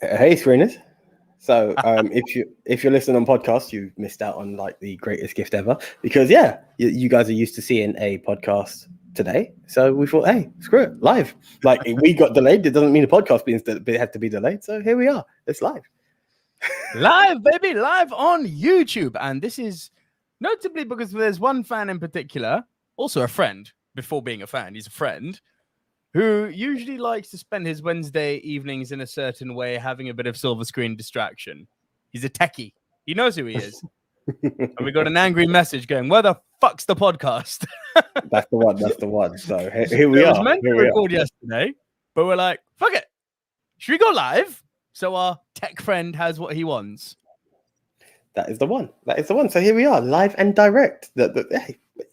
Hey, screeners. So, if you're listening on podcast, you've missed out on like the greatest gift ever because you guys are used to seeing a podcast today. So we thought, hey, screw it, live. Like we got delayed, it doesn't mean the podcast had to be delayed. So here we are. It's live. Live, baby, live on YouTube. And this is notably because there's one fan in particular, also a friend. Before being a fan, he's a friend who usually likes to spend his Wednesday evenings in a certain way, having a bit of silver screen distraction. He's a techie. He knows who he is. And we got an angry message going, where the fuck's the podcast? That's the one. That's the one. So here we are. It was meant to record yesterday, but we're like, fuck it. Should we go live? So our tech friend has what he wants. That is the one. That is the one. So here we are, live and direct.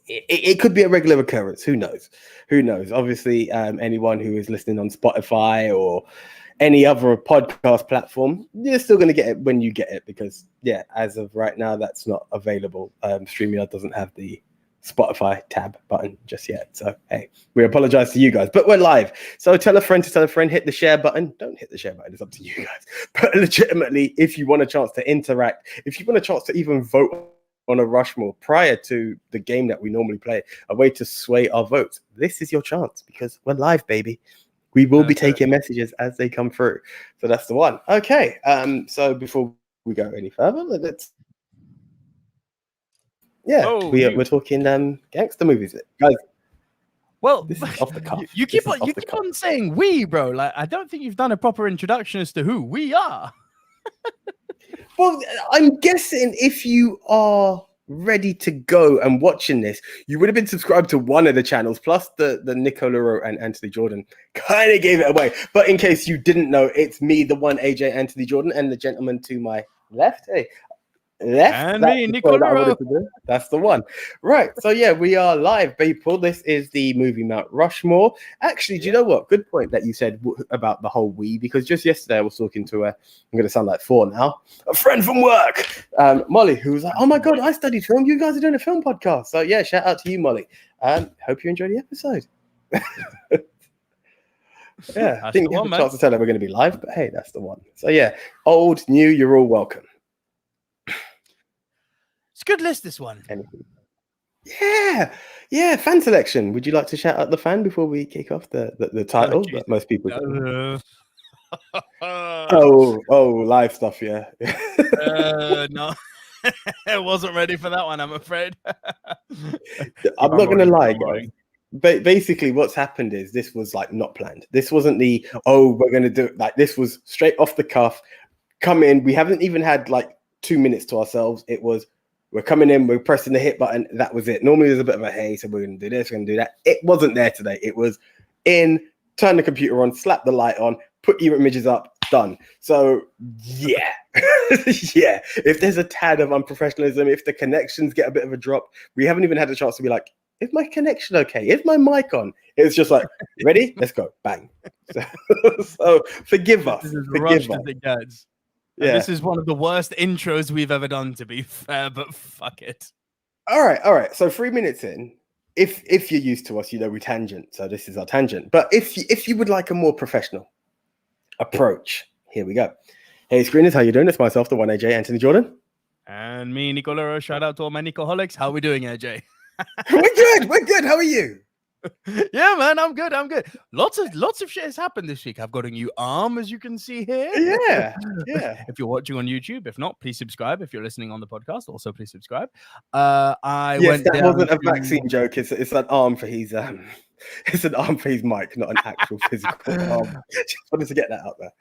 It could be a regular occurrence. Who knows? Who knows? Obviously, anyone who is listening on Spotify or any other podcast platform, you're still going to get it when you get it because, as of right now, that's not available. StreamYard doesn't have the Spotify tab button just yet. So, hey, we apologize to you guys, but we're live. So tell a friend to tell a friend, hit the share button. Don't hit the share button. It's up to you guys. But legitimately, if you want a chance to interact, if you want a chance to even vote on a Rushmore prior to the game that we normally play, a way to sway our votes, this is your chance because we're live, baby. We will be taking messages as they come through. So that's the one. Okay. So before we go any further, let's we're talking gangster movies, guys. Well, this is off the cuff. You keep on saying we, bro. Like I don't think you've done a proper introduction as to who we are. Well, I'm guessing if you are ready to go and watching this, you would have been subscribed to one of the channels, plus the Nico Lurot and Anthony Jordan kind of gave it away. But in case you didn't know, it's me, the one AJ Anthony Jordan, and the gentleman to my left. Hey. And me, Nico Lurot. That's the one. Right. So we are live, people. This is the Movie Mount Rushmore. Actually, do you know what? Good point that you said about the whole we, because just yesterday I was talking to I'm going to sound like 4 now, a friend from work, Molly, who was like, oh my God, I studied film. You guys are doing a film podcast. So shout out to you, Molly. Hope you enjoyed the episode. I didn't get a chance to tell her we're going to be live, but hey, that's the one. So old, new, you're all welcome. It's a good list, this one. Fan selection. Would you like to shout out the fan before we kick off the title that most people do? Live stuff, no. I wasn't ready for that one, I'm afraid. I'm not going to lie, guys. Basically, what's happened is this was like not planned. This wasn't we're going to do it. Like this was straight off the cuff. Come in. We haven't even had like 2 minutes to ourselves. It was, we're coming in, we're pressing the hit button. That was it. Normally there's a bit of a hey, so we're going to do this, we're going to do that. It wasn't there today. It was turn the computer on, slap the light on, put your images up, done. So if there's a tad of unprofessionalism, if the connections get a bit of a drop, we haven't even had a chance to be like, is my connection okay? Is my mic on? It's just like, ready? Let's go. Bang. So forgive us. This is rushed as it gets. Yeah. This is one of the worst intros we've ever done, to be fair, but fuck it. All right. So 3 minutes in, if you're used to us, we tangent. So this is our tangent. But if you would like a more professional approach, here we go. Hey, screeners, how you doing? It's myself, the one AJ Anthony Jordan. And me, Nico Lurot. Shout out to all my Nicoholics. How are we doing, AJ? We're good. How are you? Yeah, man, I'm good. Lots of shit has happened this week. I've got a new arm, as you can see here. Yeah. If you're watching on YouTube, if not, please subscribe. If you're listening on the podcast, also please subscribe. That wasn't a vaccine joke. It's an arm for his it's an arm for his mic, not an actual physical arm. Just wanted to get that out there.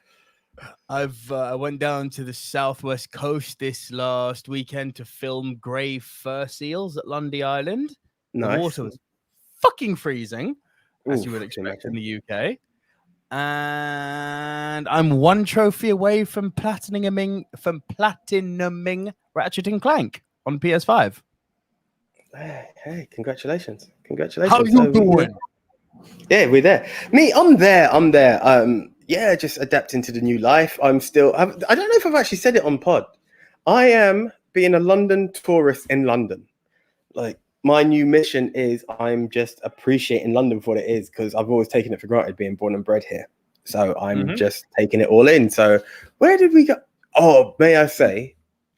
I went down to the southwest coast this last weekend to film grey fur seals at Lundy Island. Nice. The water was fucking freezing, as you would expect in the UK. And I'm one trophy away from platinuming Ratchet and Clank on PS5. Hey, congratulations. How you doing? Yeah, we're there. Me, I'm there. Just adapting to the new life. I don't know if I've actually said it on pod. I am being a London tourist in London. Like, my new mission is I'm just appreciating London for what it is, because I've always taken it for granted being born and bred here. So I'm just taking it all in. So where did we go? Oh, may I say,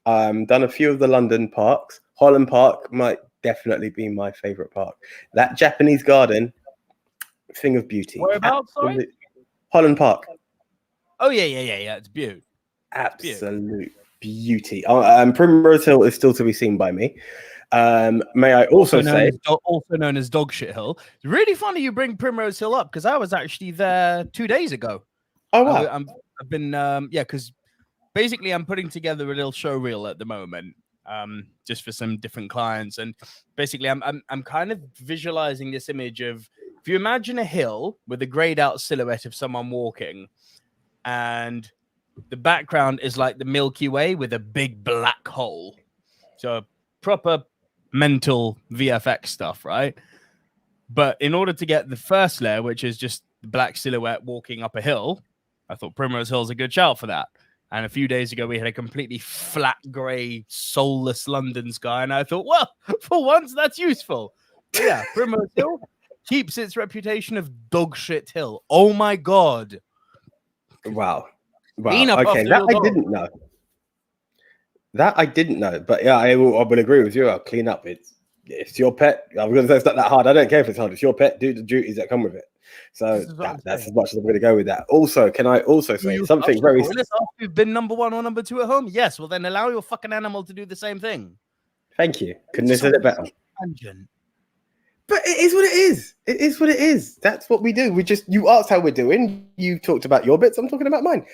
done a few of the London parks. Holland Park might definitely be my favorite park. That Japanese garden, thing of beauty. Whereabouts, sorry? Holland Park. Oh, yeah. It's beautiful. Absolute beauty. Primrose Hill is still to be seen by me. May I also say, also known as Dog Shit Hill. It's really funny you bring Primrose Hill up because I was actually there 2 days ago. Oh wow! I've been because basically I'm putting together a little show reel at the moment, just for some different clients, and basically I'm kind of visualizing this image of, if you imagine a hill with a grayed out silhouette of someone walking, and the background is like the Milky Way with a big black hole. So proper mental VFX stuff, right? But in order to get the first layer, which is just the black silhouette walking up a hill, I thought Primrose Hill is a good shout for that. And a few days ago, we had a completely flat, grey, soulless London sky. And I thought, well, for once, that's useful. But yeah, Primrose Hill keeps its reputation of dog shit hill. Oh, my God. Wow. Okay, that I didn't know. That I didn't know. But yeah, I will agree with you. I'll clean up. It's your pet. I'm going to say it's not that hard. I don't care if it's hard. It's your pet. Do the duties that come with it. So that's as much as I'm going to go with that. Also, can I also say something very... After you've been number 1 or number 2 at home? Yes. Well, then allow your fucking animal to do the same thing. Thank you. Couldn't have said it better. Tangent. But it is what it is. It is what it is. That's what we do. You asked how we're doing. You talked about your bits. I'm talking about mine.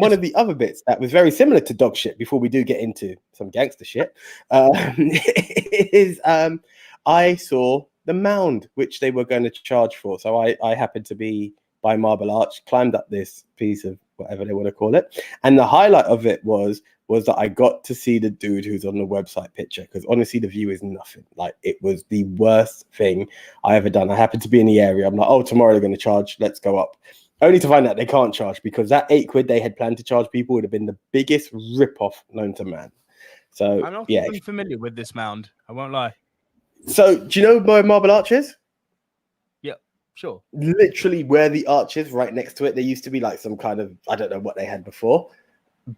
One of the other bits that was very similar to dog shit, before we do get into some gangster shit, is I saw the mound, which they were going to charge for. So I happened to be by Marble Arch, climbed up this piece of whatever they want to call it. And the highlight of it was that I got to see the dude who's on the website picture, because honestly, the view is nothing. Like, it was the worst thing I ever done. I happened to be in the area. I'm like, oh, tomorrow they're going to charge. Let's go up. Only to find out they can't charge, because that £8 they had planned to charge people would have been the biggest rip-off known to man. So I'm not really familiar with this mound. I won't lie. So do you know where Marble Arch is? Yeah, sure. Literally where the arch is, right next to it. There used to be like some kind of, I don't know what they had before,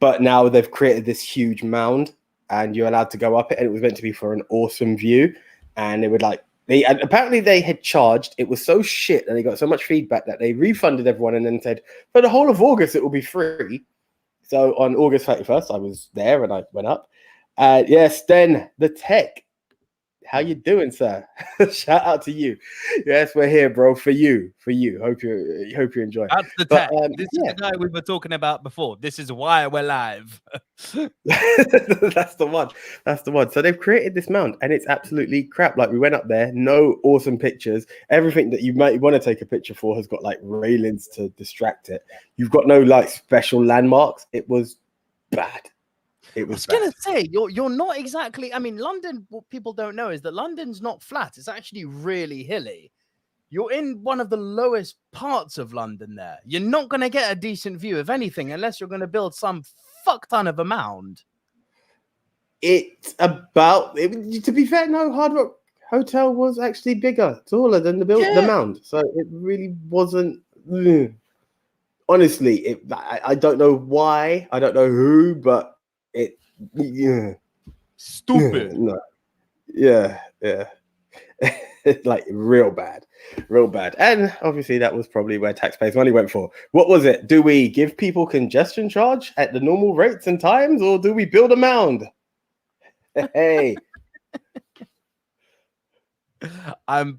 but now they've created this huge mound and you're allowed to go up it. And it was meant to be for an awesome view. And they would apparently they had charged. It was so shit and they got so much feedback that they refunded everyone and then said, for the whole of August, it will be free. So on August 31st, I was there and I went up. Yes, then the tech. How you doing, sir? Shout out to you. Yes, we're here, bro. For you. Hope you enjoy. That's the tech. This is the guy we were talking about before. This is why we're live. That's the one. So they've created this mound, and it's absolutely crap. Like, we went up there, no awesome pictures. Everything that you might want to take a picture for has got like railings to distract it. You've got no like special landmarks. It was bad. I was going to say, you're not exactly... I mean, London, what people don't know is that London's not flat. It's actually really hilly. You're in one of the lowest parts of London there. You're not going to get a decent view of anything unless you're going to build some fuck ton of a mound. It's about... to be fair, no, Hard Rock Hotel was actually bigger, taller than the mound. So it really wasn't... Honestly, I don't know why. I don't know who, but... Stupid. No. Yeah. Like real bad. And obviously that was probably where taxpayers' money went for. What was it? Do we give people congestion charge at the normal rates and times, or do we build a mound? Hey. I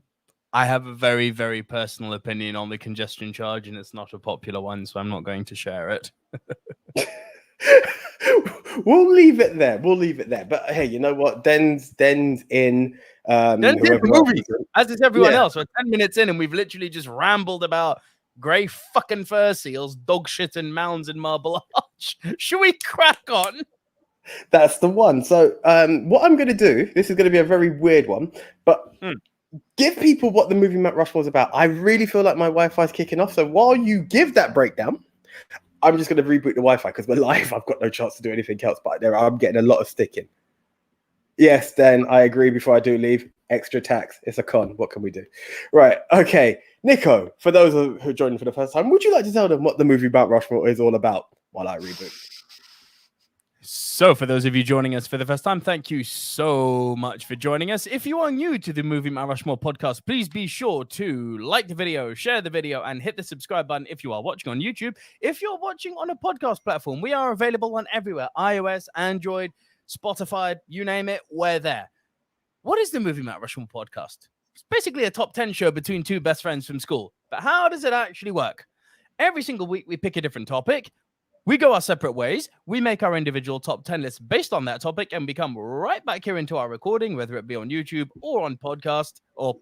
have a very, very personal opinion on the congestion charge, and it's not a popular one, so I'm not going to share it. We'll leave it there. But hey, you know what? Den's in. Den's in the movie, as is everyone else. We're 10 minutes in, and we've literally just rambled about grey fucking fur seals, dog shit, and mounds in Marble Arch. Should we crack on? That's the one. So, what I'm going to do, this is going to be a very weird one, but give people what the Movie Mount Rushmore is about. I really feel like my Wi-Fi is kicking off. So while you give that breakdown, I'm just going to reboot the Wi-Fi because we're live. I've got no chance to do anything else, but I'm getting a lot of sticking. Yes, then I agree before I do leave. Extra tax. It's a con. What can we do? Right. Okay. Nico, for those who are joining for the first time, would you like to tell them what the movie Mount Rushmore is all about while I reboot? So, for those of you joining us for the first time, thank you so much for joining us. If you are new to the Movie Mount Rushmore podcast, please be sure to like the video, share the video, and hit the subscribe button if you are watching on YouTube. If you're watching on a podcast platform, we are available on everywhere: iOS, Android, Spotify, you name it, we're there. What is the Movie Mount Rushmore podcast? It's basically a top 10 show between two best friends from school. But how does it actually work? Every single week, we pick a different topic. We go our separate ways. We make our individual top 10 lists based on that topic, and we come right back here into our recording, whether it be on YouTube or on podcast or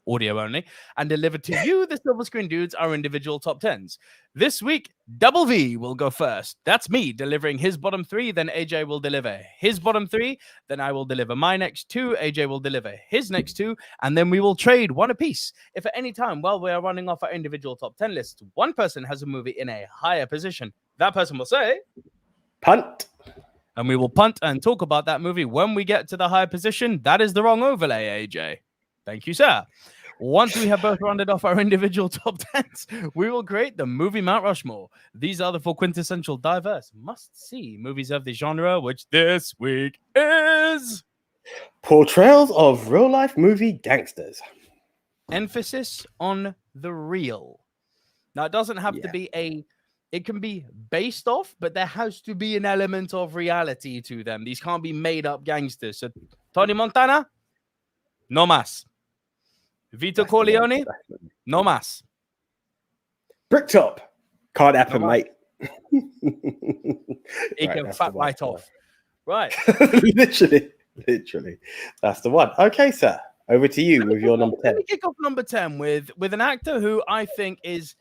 audio only, and deliver to you, the Silver Screen Dudes, our individual top 10s. This week, Double V will go first. That's me delivering his bottom 3. Then AJ will deliver his bottom 3. Then I will deliver my next 2. AJ will deliver his next 2. And then we will trade one apiece. If at any time while we are running off our individual top 10 lists, one person has a movie in a higher position, that person will say, punt. And we will punt and talk about that movie when we get to the higher position. That is the wrong overlay, AJ. Thank you, sir. Once we have both rounded off our individual top 10s, we will create the Movie Mount Rushmore. These are the 4 quintessential, diverse, must-see movies of the genre, which this week is... Portrayals of real-life movie gangsters. Emphasis on the real. Now, it doesn't have to be it can be based off, but there has to be an element of reality to them. These can't be made-up gangsters. So, Tony Montana, no mas. Vito Corleone, no mas. Bricktop, can't happen, No mate. It can fat right off. Right. literally. That's the one. Okay, sir. Over to you with your number 10. Let me kick off number 10 with an actor who I think is...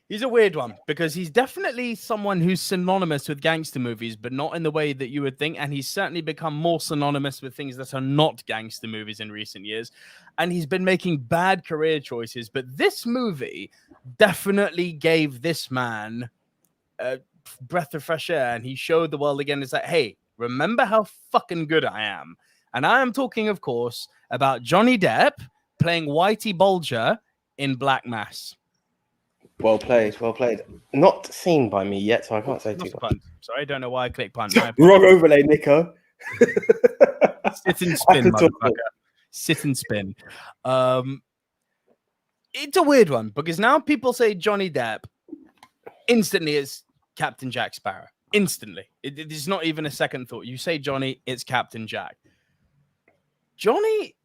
He's a weird one because he's definitely someone who's synonymous with gangster movies, but not in the way that you would think. And he's certainly become more synonymous with things that are not gangster movies in recent years. And he's been making bad career choices. But this movie definitely gave this man a breath of fresh air. And he showed the world again. It's like, hey, remember how fucking good I am. And I am talking, of course, about Johnny Depp playing Whitey Bulger in Black Mass. Well played. Not seen by me yet, so I can't say too much. Sorry, I don't know why I clicked punt. Wrong overlay, Nico. Sit and spin, motherfucker. Sit and spin. It's a weird one because now people say Johnny Depp. Instantly, it's Captain Jack Sparrow. Instantly. It is not even a second thought. You say Johnny, it's Captain Jack. Johnny,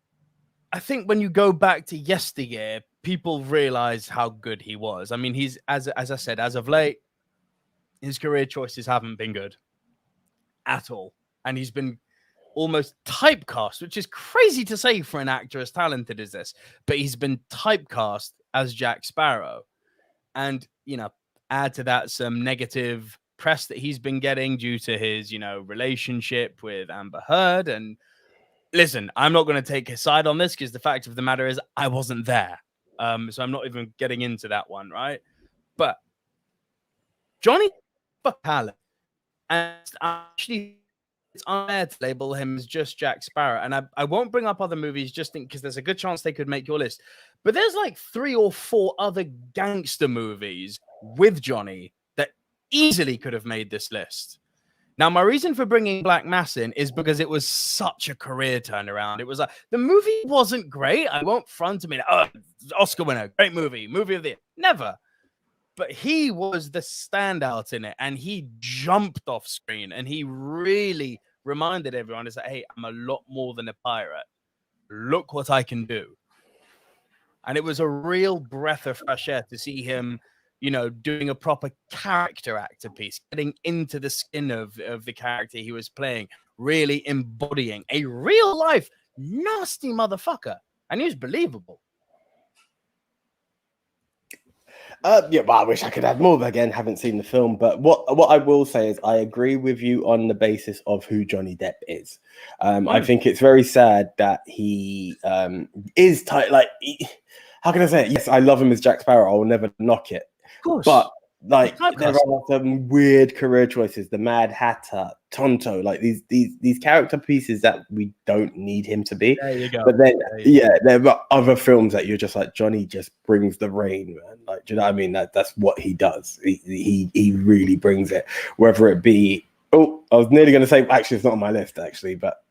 I think when you go back to yesteryear, people realize how good he was. I mean, he's, as I said, as of late, his career choices haven't been good at all. And he's been almost typecast, which is crazy to say for an actor as talented as this, but he's been typecast as Jack Sparrow. And, add to that some negative press that he's been getting due to his, relationship with Amber Heard. And listen, I'm not going to take his side on this because the fact of the matter is I wasn't there. So I'm not even getting into that one, right? But Johnny talent, and actually it's unfair to label him as just Jack Sparrow. And I won't bring up other movies just because there's a good chance they could make your list. But there's like 3 or 4 other gangster movies with Johnny that easily could have made this list. Now, my reason for bringing Black Mass in is because it was such a career turnaround. It was like, the movie wasn't great. I won't front me. Oscar winner, great movie of the year. Never. But he was the standout in it, and he jumped off screen, and he really reminded everyone, it's like, hey, I'm a lot more than a pirate. Look what I can do. And it was a real breath of fresh air to see him, doing a proper character actor piece, getting into the skin of the character he was playing, really embodying a real life nasty motherfucker. And he was believable. Well, I wish I could add more, but again, haven't seen the film. But what I will say is I agree with you on the basis of who Johnny Depp is. I think it's very sad that he is tight. How can I say it? Yes, I love him as Jack Sparrow. I will never knock it. Of course. But Like there are some weird career choices. The Mad Hatter, Tonto, like these character pieces that we don't need him to be. There you go. But then, there are other films that you're just like, Johnny just brings the rain, man. Like, do you know what I mean? That's what he does. He really brings it. Whether it be, I was nearly going to say, actually, it's not on my list, actually, but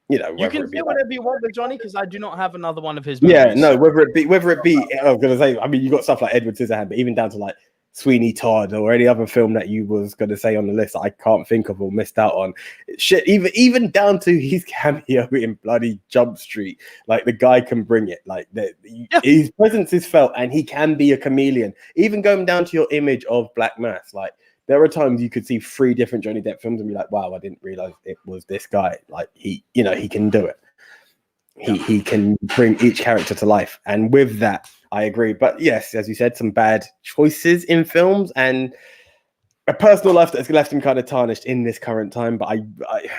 you know, you can say whatever you want with Johnny, because I do not have another one of his movies. Yeah, no, whether it be, I was going to say, I mean, you got stuff like Edward Scissorhands, but even down to like Sweeney Todd or any other film that you was going to say on the list that I can't think of or missed out on. Shit, even down to his cameo in bloody Jump Street. Like, the guy can bring it. Like, his presence is felt, and he can be a chameleon. Even going down to your image of Black Mass, like, there are times you could see 3 different Johnny Depp films and be like, wow, I didn't realize it was this guy. Like, he can do it. He can bring each character to life. And with that, I agree. But yes, as you said, some bad choices in films and a personal life that's left him kind of tarnished in this current time. But I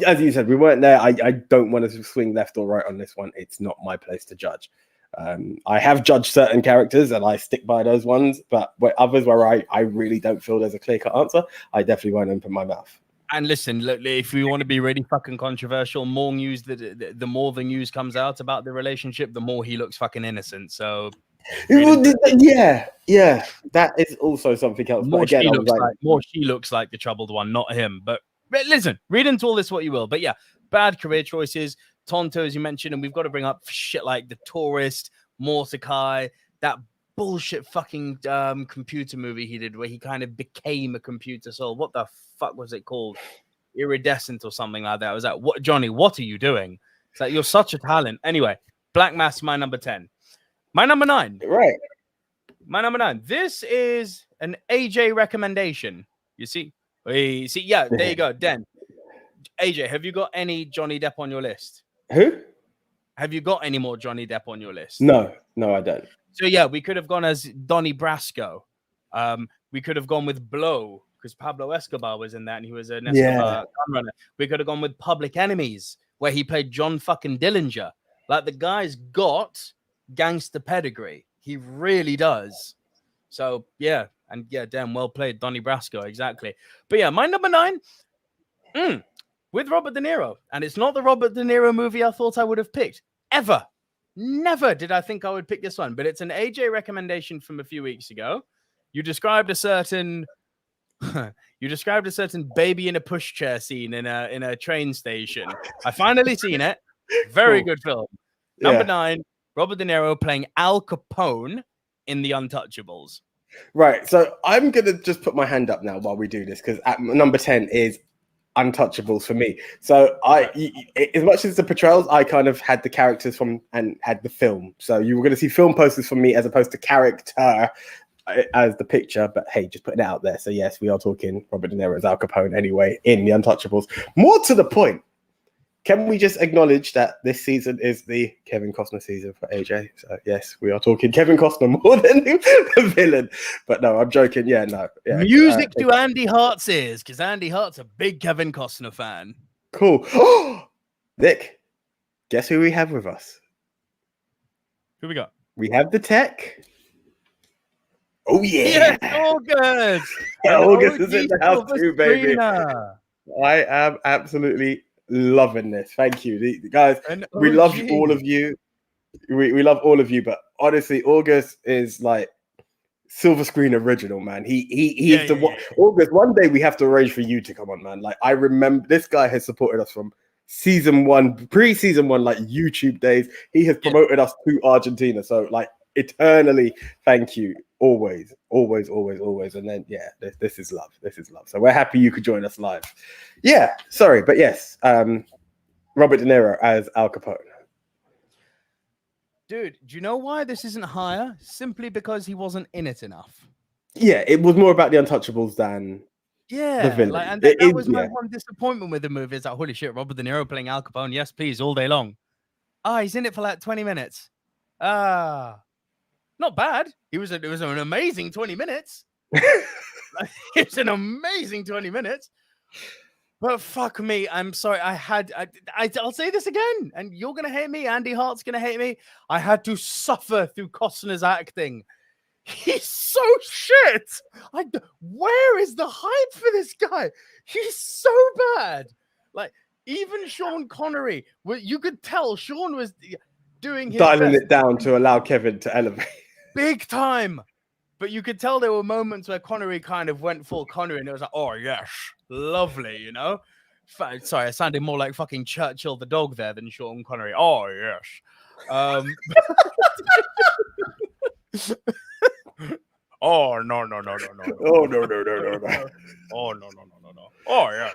as you said, we weren't there. I don't want to swing left or right on this one. It's not my place to judge. I have judged certain characters and I stick by those ones. But others where I really don't feel there's a clear-cut answer, I definitely won't open my mouth. And listen, look, if we want to be really fucking controversial, more news, the more the news comes out about the relationship, the more he looks fucking innocent. So, yeah, that is also something else. More she looks like the troubled one, not him. But listen, read into all this what you will. But yeah, bad career choices. Tonto, as you mentioned, and we've got to bring up shit like The Tourist, Mordecai, that bullshit fucking computer movie he did where he kind of became a computer soul. What the fuck was it called? Iridescent or something like that. I was like, what, Johnny, what are you doing? It's like, you're such a talent. Anyway, Black Mass, my number 10. My number 9. Right. My number 9. This is an AJ recommendation. You see? Yeah, there you go. Den. AJ, have you got any Johnny Depp on your list? Who? Have you got any more Johnny Depp on your list? No, I don't. So yeah, we could have gone as Donnie Brasco. We could have gone with Blow because Pablo Escobar was in that and he was an Escobar gun runner. We could have gone with Public Enemies where he played John fucking Dillinger. Like, the guy's got gangster pedigree. He really does. So yeah, and yeah, damn well played, Donnie Brasco, exactly. But yeah, my number 9, with Robert De Niro, and it's not the Robert De Niro movie I thought I would have picked ever. Never did I think I would pick this one, but it's an AJ recommendation from a few weeks ago. You described a certain baby in a pushchair scene in a train station. I finally seen it. Very good film. Number 9, Robert De Niro playing Al Capone in The Untouchables. Right. So I'm gonna just put my hand up now while we do this because at number 10 is Untouchables for me. So as much as the Portrayals, I kind of had the characters from and had the film. So you were going to see film posters from me as opposed to character as the picture. But hey, just putting it out there. So yes, we are talking Robert De Niro as Al Capone anyway in The Untouchables. More to the point, can we just acknowledge that this season is the Kevin Costner season for AJ? So yes, we are talking Kevin Costner more than the villain. But no, I'm joking. Yeah, no. Yeah, music to Andy Hart's ears, because Andy Hart's a big Kevin Costner fan. Cool. Nick, guess who we have with us? Who we got? We have the tech. Oh yeah. Yes, August. August is in the house too, baby. I am absolutely loving this. Thank you, guys. We love all of you. We love all of you, but honestly, August is like silver screen original, man. He is the one. August, one day we have to arrange for you to come on, man. Like, I remember this guy has supported us from season 1, pre-season 1, like YouTube days. He has promoted us to Argentina. So like, eternally, thank you. Always. And then this is love. So we're happy you could join us live. Yeah, sorry, but yes, Robert De Niro as Al Capone. Dude, do you know why this isn't higher? Simply because he wasn't in it enough. Yeah, it was more about the Untouchables than the villain. Like, and that was my one disappointment with the movie. Is like, holy shit, Robert De Niro playing Al Capone. Yes, please, all day long. He's in it for like 20 minutes. Not bad. It was an amazing 20 minutes. It's an amazing 20 minutes. But fuck me, I'm sorry. I'll say this again, and you're gonna hate me. Andy Hart's gonna hate me. I had to suffer through Costner's acting. He's so shit. Where is the hype for this guy? He's so bad. Like, even Sean Connery, you could tell Sean was doing his dialing best. it down to allow Kevin to elevate. Big time. But you could tell there were moments where Connery kind of went full Connery, and it was like, oh, yes, lovely, you know? Sorry, I sounded more like fucking Churchill the dog there than Sean Connery. Oh, yes. Oh, no. Oh, no. Oh, no. Oh, yes.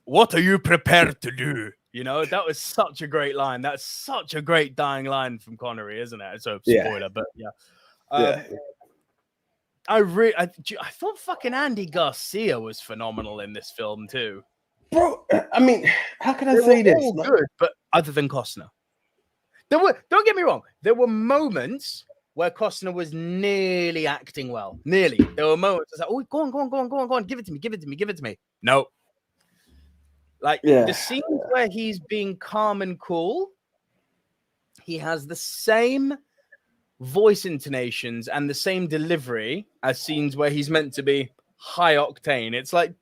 What are you prepared to do? You know, that was such a great line. That's such a great dying line from Connery, isn't it? So, spoiler, but yeah. I thought fucking Andy Garcia was phenomenal in this film too. Bro, I mean, how can I say this? All good, but other than Costner. Don't get me wrong, there were moments where Costner was nearly acting well. Nearly. There were moments I was like, oh, go on, give it to me. No. Like the scenes where he's being calm and cool, he has the same voice intonations and the same delivery as scenes where he's meant to be high octane. It's like,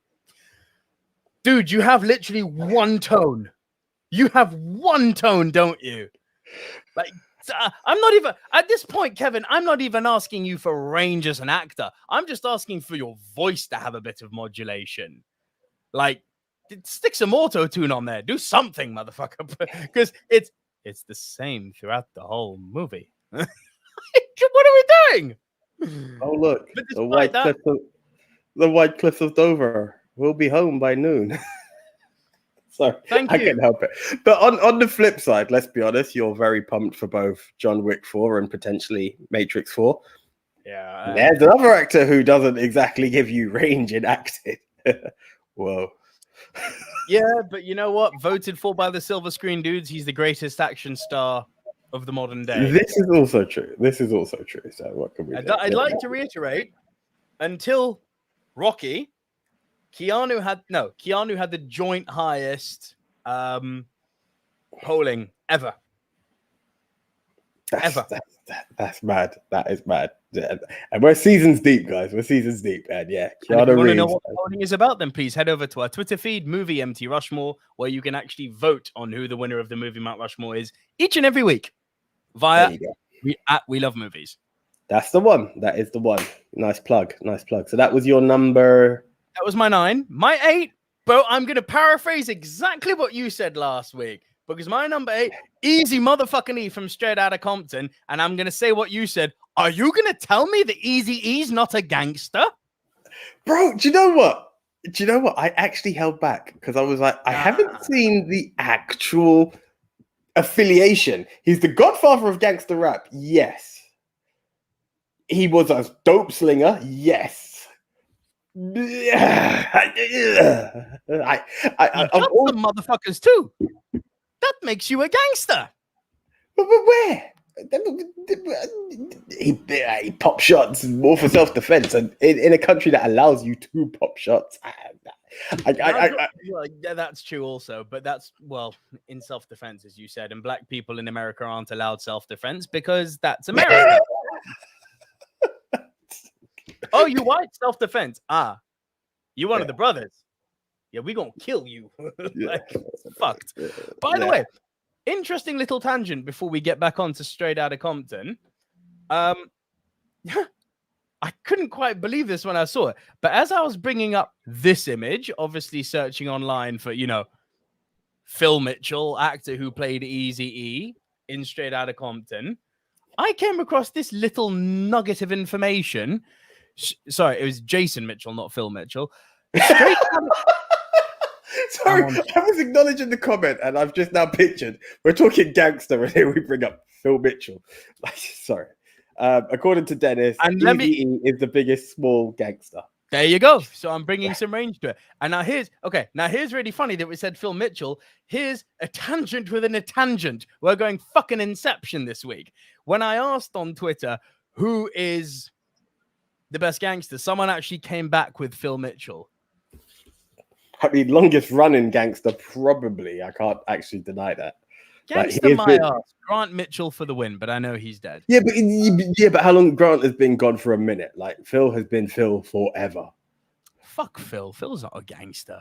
dude, you have literally one tone. You have one tone, don't you? Like, I'm not even at this point, Kevin. I'm not even asking you for range as an actor. I'm just asking for your voice to have a bit of modulation. Like, stick some auto tune on there. Do something, motherfucker, because it's the same throughout the whole movie. What are we doing? Oh, look, the White Cliffs of Dover will be home by noon. Sorry, I can't help it. But on the flip side, let's be honest, you're very pumped for both John Wick 4 and potentially Matrix 4. Yeah. There's another actor who doesn't exactly give you range in acting. Whoa. Yeah, but you know what? Voted for by the silver screen dudes, he's the greatest action star of the modern day. This is also true. So what can we do? I'd like to reiterate, until Rocky, Keanu had the joint highest polling ever. That's mad. That is mad. And we're seasons deep, guys. And yeah, and if Keanu you want Reeves. to know what the voting is about, then please head over to our Twitter feed, Movie MT Rushmore, where you can actually vote on who the winner of the Movie Mount Rushmore is each and every week via We Love Movies. That's the one. That is the one. Nice plug. So that was your number. That was my 9. My 8, but I'm going to paraphrase exactly what you said last week, because my number 8, Easy motherfucking E from Straight Outta Compton, and I'm going to say what you said. Are you going to tell me that Easy E's not a gangster? Bro, do you know what? I actually held back because I was like, I haven't seen the actual affiliation. He's the godfather of gangster rap. Yes. He was a dope slinger. Yes. Some motherfuckers too. That makes you a gangster. But where? He pop shots more for self-defense, and in a country that allows you to pop shots. Yeah, that's true also, but that's, well, in self-defense, as you said, and black people in America aren't allowed self-defense because that's America. Oh, you white self-defense. You one of the brothers. Yeah, we gonna kill you. Fucked. By the way, interesting little tangent before we get back on to Straight Outta Compton. I couldn't quite believe this when I saw it, but as I was bringing up this image, obviously searching online for, Phil Mitchell, actor who played Eazy-E in Straight Outta Compton, I came across this little nugget of information. Sorry, it was Jason Mitchell, not Phil Mitchell. Sorry, I was acknowledging the comment, and I've just now pictured we're talking gangster, and here we bring up Phil Mitchell. Sorry. According to Dennis, Eazy-E is the biggest small gangster. There you go. So I'm bringing some range to it. And now here's really funny that we said Phil Mitchell. Here's a tangent within a tangent. We're going fucking Inception this week. When I asked on Twitter who is the best gangster, someone actually came back with Phil Mitchell. I mean, longest running gangster, probably. I can't actually deny that. Gangster my ass. Grant Mitchell for the win, but I know he's dead. Yeah, but how long Grant has been gone for a minute? Like Phil has been Phil forever. Fuck Phil. Phil's not a gangster.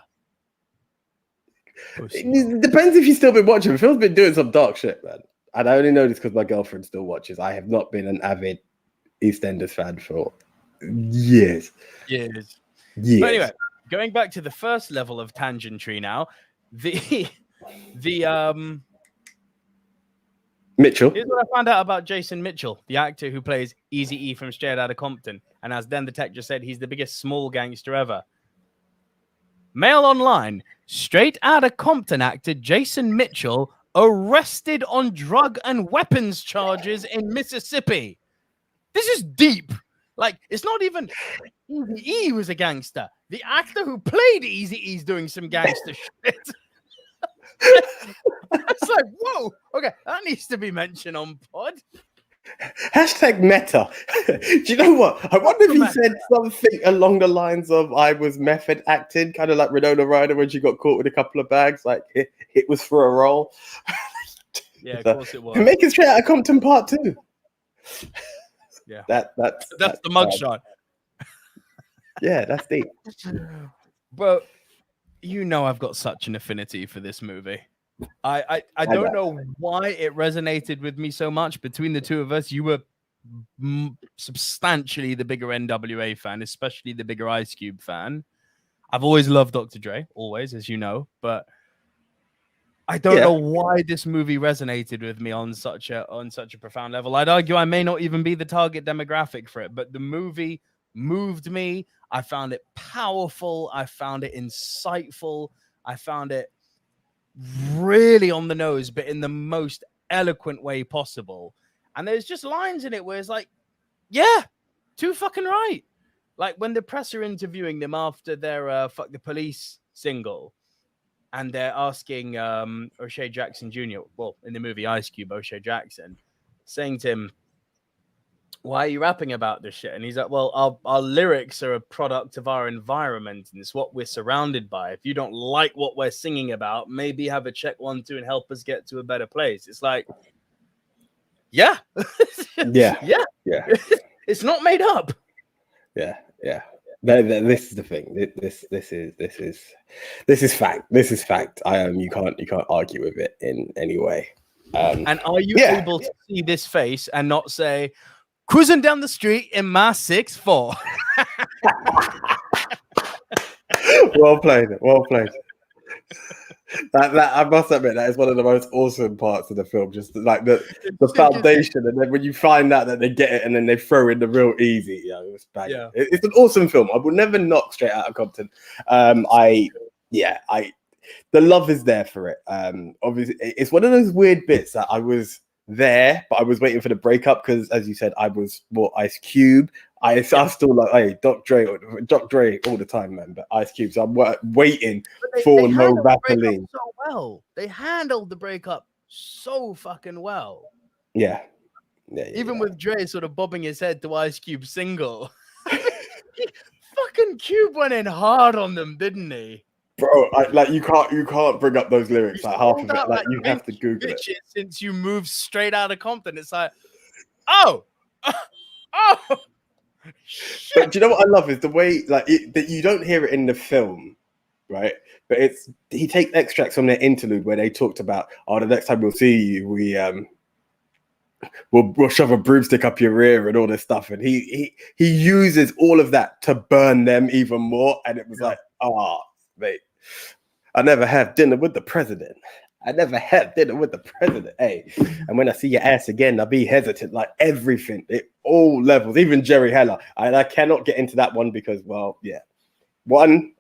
It depends if you've still been watching. Phil's been doing some dark shit, man. And I only know this because my girlfriend still watches. I have not been an avid EastEnders fan for years. But anyway, going back to the first level of tangentry now, the Mitchell. Here's what I found out about Jason Mitchell, the actor who plays Eazy-E from Straight Outta Compton. And as Den the Tech just said, he's the biggest small gangster ever. Mail Online, Straight Outta Compton actor Jason Mitchell arrested on drug and weapons charges in Mississippi. This is deep. Like, it's not even Eazy-E was a gangster. The actor who played Eazy-E's doing some gangster shit. It's like, whoa, okay, that needs to be mentioned on pod. Hashtag meta. Do you know what? I wonder if he said something along the lines of I was method acting, kind of like Winona Ryder when she got caught with a couple of bags, like it was for a role. Yeah, of course it was. Making Straight Outta Compton Part 2. Yeah. That's the mugshot. Yeah, that's deep. But you know I've got such an affinity for this movie. I don't know why it resonated with me so much. Between the two of us, you were substantially the bigger NWA fan, especially the bigger Ice Cube fan. I've always loved Dr. Dre, always, as you know, but I don't know why this movie resonated with me on such a profound level. I'd argue I may not even be the target demographic for it, but the movie moved me. I found it powerful. I found it insightful. I found it really on the nose, but in the most eloquent way possible. And there's just lines in it where it's like, yeah, too fucking right. Like when the press are interviewing them after their Fuck the Police single, and they're asking O'Shea Jackson Jr., well, in the movie Ice Cube, O'Shea Jackson, saying to him, why are you rapping about this shit? And he's like, well, our lyrics are a product of our environment, and it's what we're surrounded by. If you don't like what we're singing about, maybe have a check 1, 2 and help us get to a better place. It's like, yeah. It's not made up. Yeah. This is the thing. This is fact. This is fact. You can't argue with it in any way. And are you able to see this face and not say, cruising down the street in my 6'4"? Well played. That I must admit, that is one of the most awesome parts of the film. Just like the foundation, and then when you find out that they get it, and then they throw in the real easy, it's bang. Yeah. It's an awesome film. I will never knock Straight Outta Compton. The love is there for it. Obviously, it's one of those weird bits that I was there, but I was waiting for the breakup because, as you said, I was more Ice Cube. I still like, hey, Doc Dre all the time, man. But Ice Cube, so I'm waiting for no Vaseline. So well, they handled the breakup so fucking well. Yeah. Even with Dre sort of bobbing his head to Ice Cube's single, fucking Cube went in hard on them, didn't he? Bro, you can't bring up those lyrics. Like half of it, like you have to Google it. Since you moved Straight Outta Compton, it's like, oh. But do you know what I love is the way that you don't hear it in the film, right? But he takes extracts from their interlude where they talked about, the next time we'll see you, we'll shove a broomstick up your rear and all this stuff, and he uses all of that to burn them even more, and it was like, mate, I never have dinner with the president. Hey, and when I see your ass again, I'll be hesitant. Like everything, all levels, even Jerry Heller. I cannot get into that one because, well, yeah. One,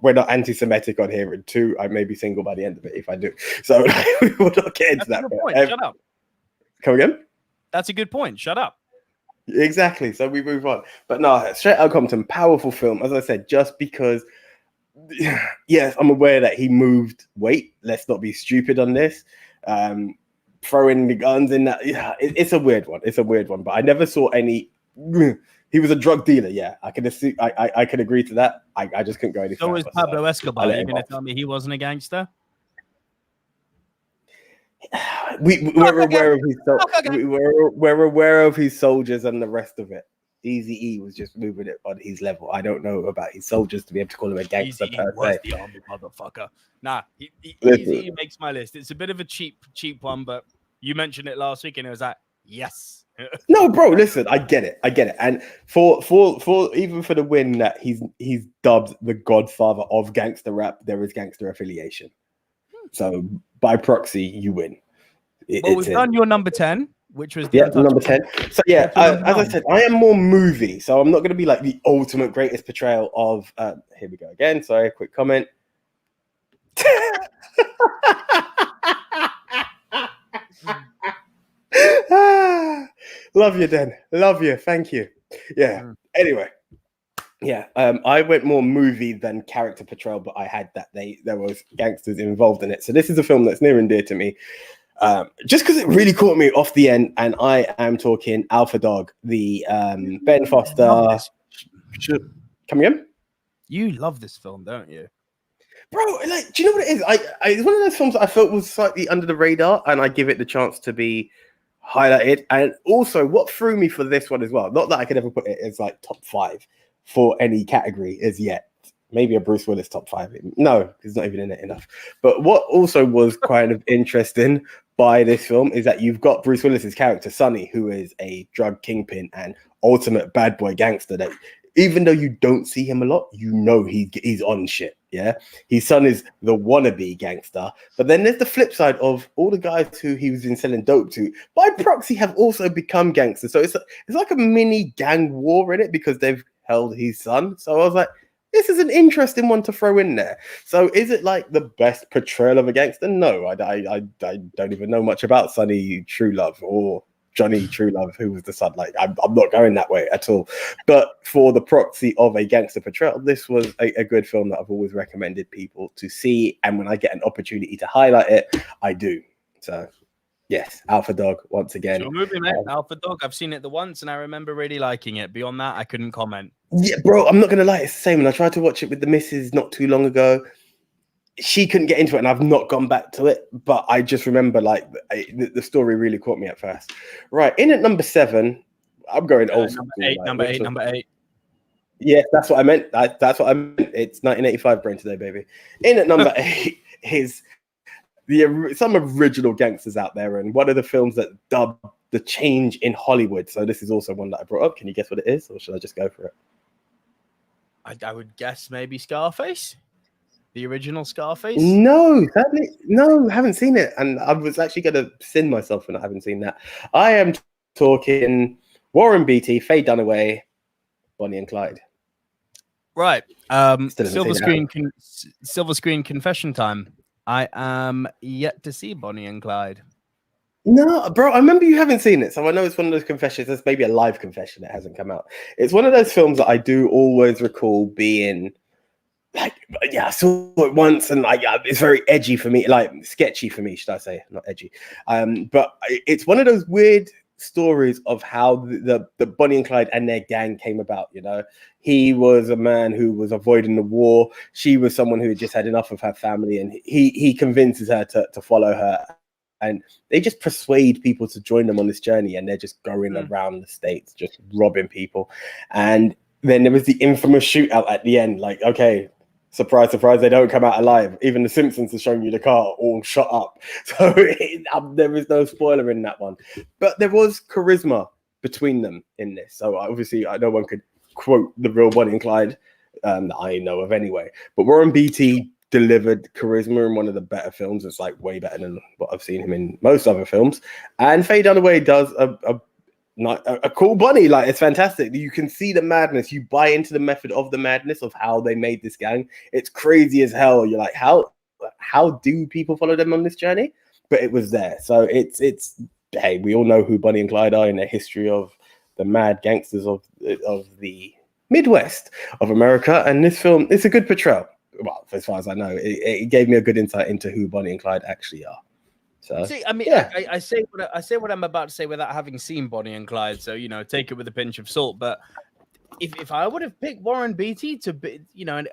we're not anti-Semitic on here, and two, I may be single by the end of it if I do. So we will not get into that. Shut up. Come again? That's a good point. Shut up. Exactly. So we move on. But no, Straight Outta Compton, powerful film. As I said, just because. Yes, I'm aware that he moved weight. Let's not be stupid on this. Throwing the guns in that, it's a weird one. But I never saw any. He was a drug dealer. Yeah, I can assume. I can agree to that. I just couldn't go any further. So was Pablo Escobar. You're going to tell me he wasn't a gangster? we're aware of we're aware of his soldiers and the rest of it. Eazy-E was just moving it on his level. I don't know about his soldiers to be able to call him a gangster Eazy-E per was se. the army motherfucker. Nah, Listen. Eazy-E makes my list. It's a bit of a cheap one, but you mentioned it last week, and it was like, yes. No, bro, listen, I get it. And for even for the win that he's dubbed the godfather of gangster rap, there is gangster affiliation. So by proxy, you win. Well, we've done your number 10, which was number 10. So yeah, as I said, I am more movie, so I'm not going to be like the ultimate greatest portrayal of. Here we go again. Sorry, quick comment. Love you, Den. Love you. Thank you. Yeah. Anyway. Yeah. I went more movie than character portrayal, but I had that there was gangsters involved in it. So this is a film that's near and dear to me. Just because it really caught me off the end, and I am talking Alpha Dog, the Ben Foster. Come again? You love this film, don't you? Bro, like, do you know what it is? It's one of those films that I felt was slightly under the radar, and I give it the chance to be highlighted. And also, what threw me for this one as well, not that I could ever put it as like top 5 for any category as yet. Maybe a Bruce Willis top 5. No, he's not even in it enough. But what also was kind of interesting by this film is that you've got Bruce Willis's character, Sonny, who is a drug kingpin and ultimate bad boy gangster that even though you don't see him a lot, you know he's on shit. Yeah, his son is the wannabe gangster, but then there's the flip side of all the guys who he was been selling dope to by proxy have also become gangsters. So it's like a mini gang war in it because they've held his son. So I was like, this is an interesting one to throw in there. So is it like the best portrayal of a gangster? No, I don't even know much about Sonny Truelove or Johnny Truelove, who was the son. Like, I'm not going that way at all. But for the proxy of a gangster portrayal, this was a good film that I've always recommended people to see. And when I get an opportunity to highlight it, I do. So, yes, Alpha Dog, once again. Your movie, mate. Alpha Dog. I've seen it the once, and I remember really liking it. Beyond that, I couldn't comment. Yeah, bro, I'm not going to lie. It's the same. And I tried to watch it with the missus not too long ago. She couldn't get into it, and I've not gone back to it. But I just remember, like, the story really caught me at first. Right, in at number 7, I'm going old school. Number eight. Yeah, that's what I meant. That's what I meant. It's 1985 Brain Today, baby. In at number 8 is some original gangsters out there, and one of the films that dubbed the change in Hollywood. So this is also one that I brought up. Can you guess what it is, or should I just go for it? I would guess maybe Scarface. The original Scarface? No, sadly, no, haven't seen it. And I was actually going to sin myself when I haven't seen that. I am talking Warren Beatty, Faye Dunaway, Bonnie and Clyde. Right. Silver screen confession time. I am yet to see Bonnie and Clyde. No, bro, I remember you haven't seen it. So I know it's one of those confessions. It's maybe a live confession that hasn't come out. It's one of those films that I do always recall being... like, yeah, I saw it once, and like, it's very edgy for me, like sketchy for me, should I say, not edgy. But it's one of those weird stories of how the Bonnie and Clyde and their gang came about. You know, he was a man who was avoiding the war. She was someone who had just had enough of her family, and he convinces her to follow her. And they just persuade people to join them on this journey, and they're just going around the States, just robbing people. And then there was the infamous shootout at the end. Like, okay, surprise, surprise, they don't come out alive. Even The Simpsons have shown you the car all shot up. So there is no spoiler in that one. But there was charisma between them in this. So obviously, no one could quote the real Bonnie and Clyde that I know of anyway. But Warren Beatty delivered charisma in one of the better films. It's like way better than what I've seen him in most other films. And Faye Dunaway does a cool Bunny. Like, it's fantastic. You can see the madness. You buy into the method of the madness of how they made this gang. It's crazy as hell. You're like, how do people follow them on this journey? But it was there. So it's hey, we all know who Bonnie and Clyde are in the history of the mad gangsters of the Midwest of America. And this film, it's a good portrayal. Well, as far as I know, it gave me a good insight into who Bonnie and Clyde actually are. So, see, I mean, yeah. I say what I'm about to say without having seen Bonnie and Clyde, so take it with a pinch of salt. But if I would have picked Warren Beatty to be, you know,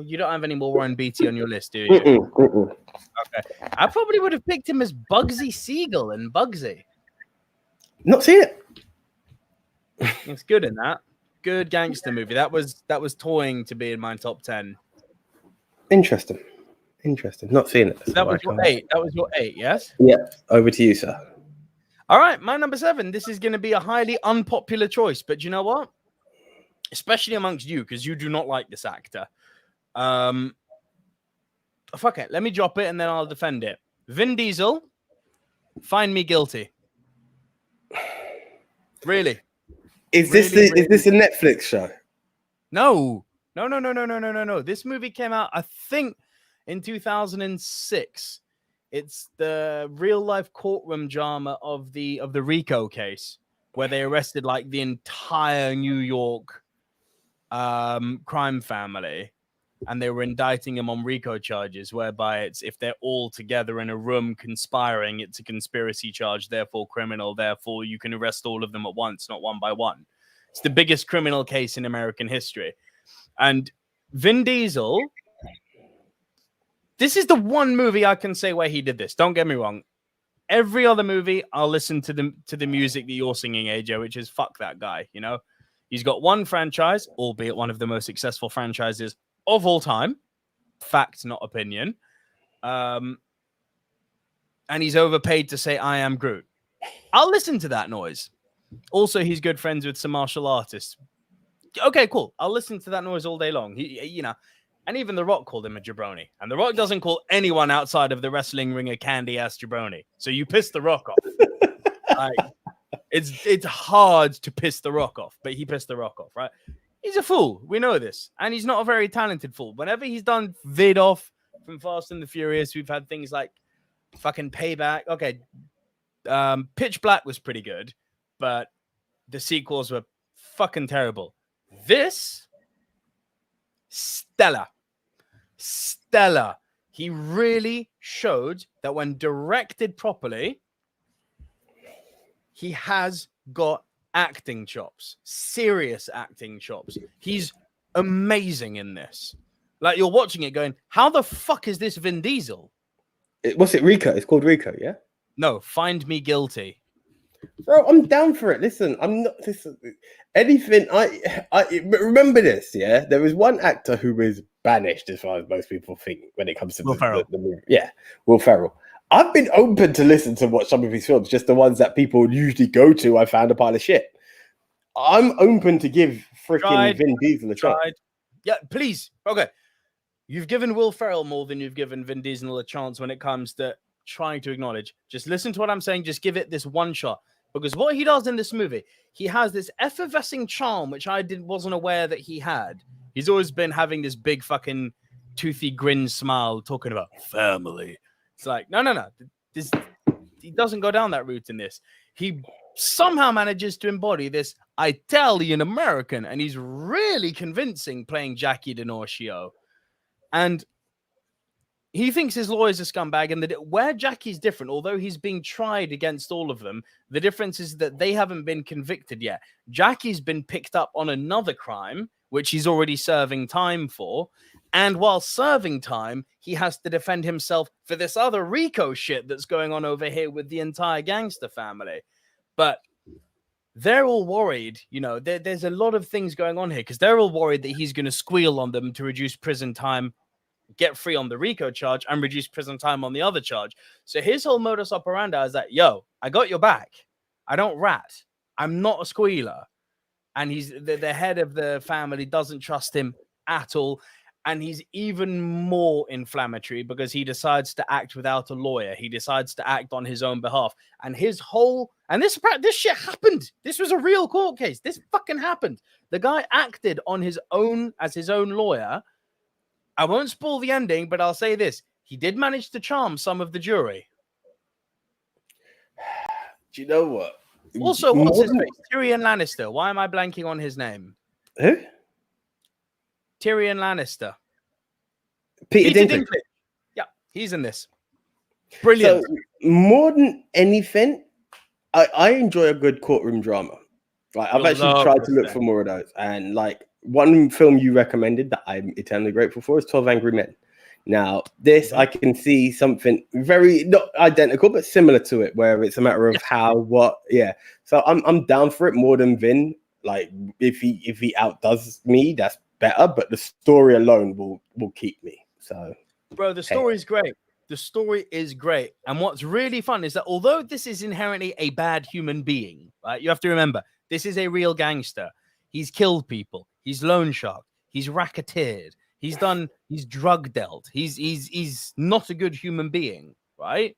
you don't have any more Warren Beatty on your list, do you? Okay, I probably would have picked him as Bugsy Siegel in Bugsy. Not seen it. It's good in that. Good gangster movie. That was toying to be in my top 10. Interesting. Not seen it. That was your 8. That was your 8, yes? Yeah. Over to you, sir. All right, my number 7. This is going to be a highly unpopular choice, but you know what? Especially amongst you, because you do not like this actor. Fuck it. Let me drop it and then I'll defend it. Vin Diesel, Find Me Guilty. Really? Is this a Netflix show? No. This movie came out, I think, in 2006. It's the real life courtroom drama of the Rico case, where they arrested like the entire New York crime family, and they were indicting them on RICO charges, whereby it's if they're all together in a room conspiring, it's a conspiracy charge, therefore criminal, therefore you can arrest all of them at once, not one by one. It's the biggest criminal case in American history. And Vin Diesel, this is the one movie I can say where he did this. Don't get me wrong. Every other movie, I'll listen to the music that you're singing, AJ, which is fuck that guy, you know? He's got one franchise, albeit one of the most successful franchises of all time. Fact, not opinion. And he's overpaid to say, I am Groot. I'll listen to that noise. Also, he's good friends with some martial artists. Okay, cool. I'll listen to that noise all day long. He, you know, and even The Rock called him a jabroni. And The Rock doesn't call anyone outside of the wrestling ring a candy-ass jabroni. So you piss The Rock off. Like, it's hard to piss The Rock off, but he pissed The Rock off, right? He's a fool. We know this. And he's not a very talented fool. Whenever he's done vid off from Fast and the Furious, we've had things like fucking Payback. Okay. Pitch Black was pretty good, but the sequels were fucking terrible. This, stellar. He really showed that when directed properly, he has got acting chops, serious acting chops. He's amazing in this. Like, you're watching it going, how the fuck is this Vin Diesel? What's it, Rico? It's called Rico, yeah? No, Find Me Guilty. Bro, I'm down for it. Listen, I'm not anything. I remember this, yeah? There was one actor who was banished, as far as most people think, when it comes to the movie. Yeah, Will Ferrell. I've been open to listen to watch some of his films, just the ones that people usually go to. I found a pile of shit. I'm open to give freaking Vin Diesel a try. Yeah, please. Okay. You've given Will Ferrell more than you've given Vin Diesel a chance when it comes to trying to acknowledge. Just listen to what I'm saying. Just give it this one shot. Because what he does in this movie, he has this effervescing charm, which I wasn't aware that he had. He's always been having this big fucking toothy grin smile talking about family. It's like, no. He doesn't go down that route in this. He somehow manages to embody this Italian American, and he's really convincing playing Jackie DiNorscio. And he thinks his lawyer's a scumbag, and where Jackie's different, although he's being tried against all of them, the difference is that they haven't been convicted yet. Jackie's been picked up on another crime, which he's already serving time for. And while serving time, he has to defend himself for this other Rico shit that's going on over here with the entire gangster family. But they're all worried, you know, there's a lot of things going on here because they're all worried that he's going to squeal on them to reduce prison time, get free on the RICO charge, and reduce prison time on the other charge. So his whole modus operandi is that, yo, I got your back. I don't rat. I'm not a squealer. And he's the head of the family doesn't trust him at all. And he's even more inflammatory because he decides to act without a lawyer. He decides to act on his own behalf. And his whole... And this shit happened. This was a real court case. This fucking happened. The guy acted on his own as his own lawyer. I won't spoil the ending, but I'll say this. He did manage to charm some of the jury. Do you know what? Also, what's his face? Tyrion Lannister. Why am I blanking on his name? Who? Tyrion Lannister. Peter Dinklage. Yeah, he's in this. Brilliant. So, more than anything, I enjoy a good courtroom drama. Like I've actually tried to look for more of those, and like one film you recommended that I'm eternally grateful for is 12 Angry Men. Now, this I can see something very not identical but similar to it, where it's a matter of how, what, yeah. So I'm down for it more than Vin. Like if he outdoes me, that's better. But the story alone will keep me. So, bro, the story is great. The story is great, and what's really fun is that although this is inherently a bad human being, right? You have to remember this is a real gangster. He's killed people. He's loan shark. He's racketeered. He's drug dealt. He's not a good human being, right?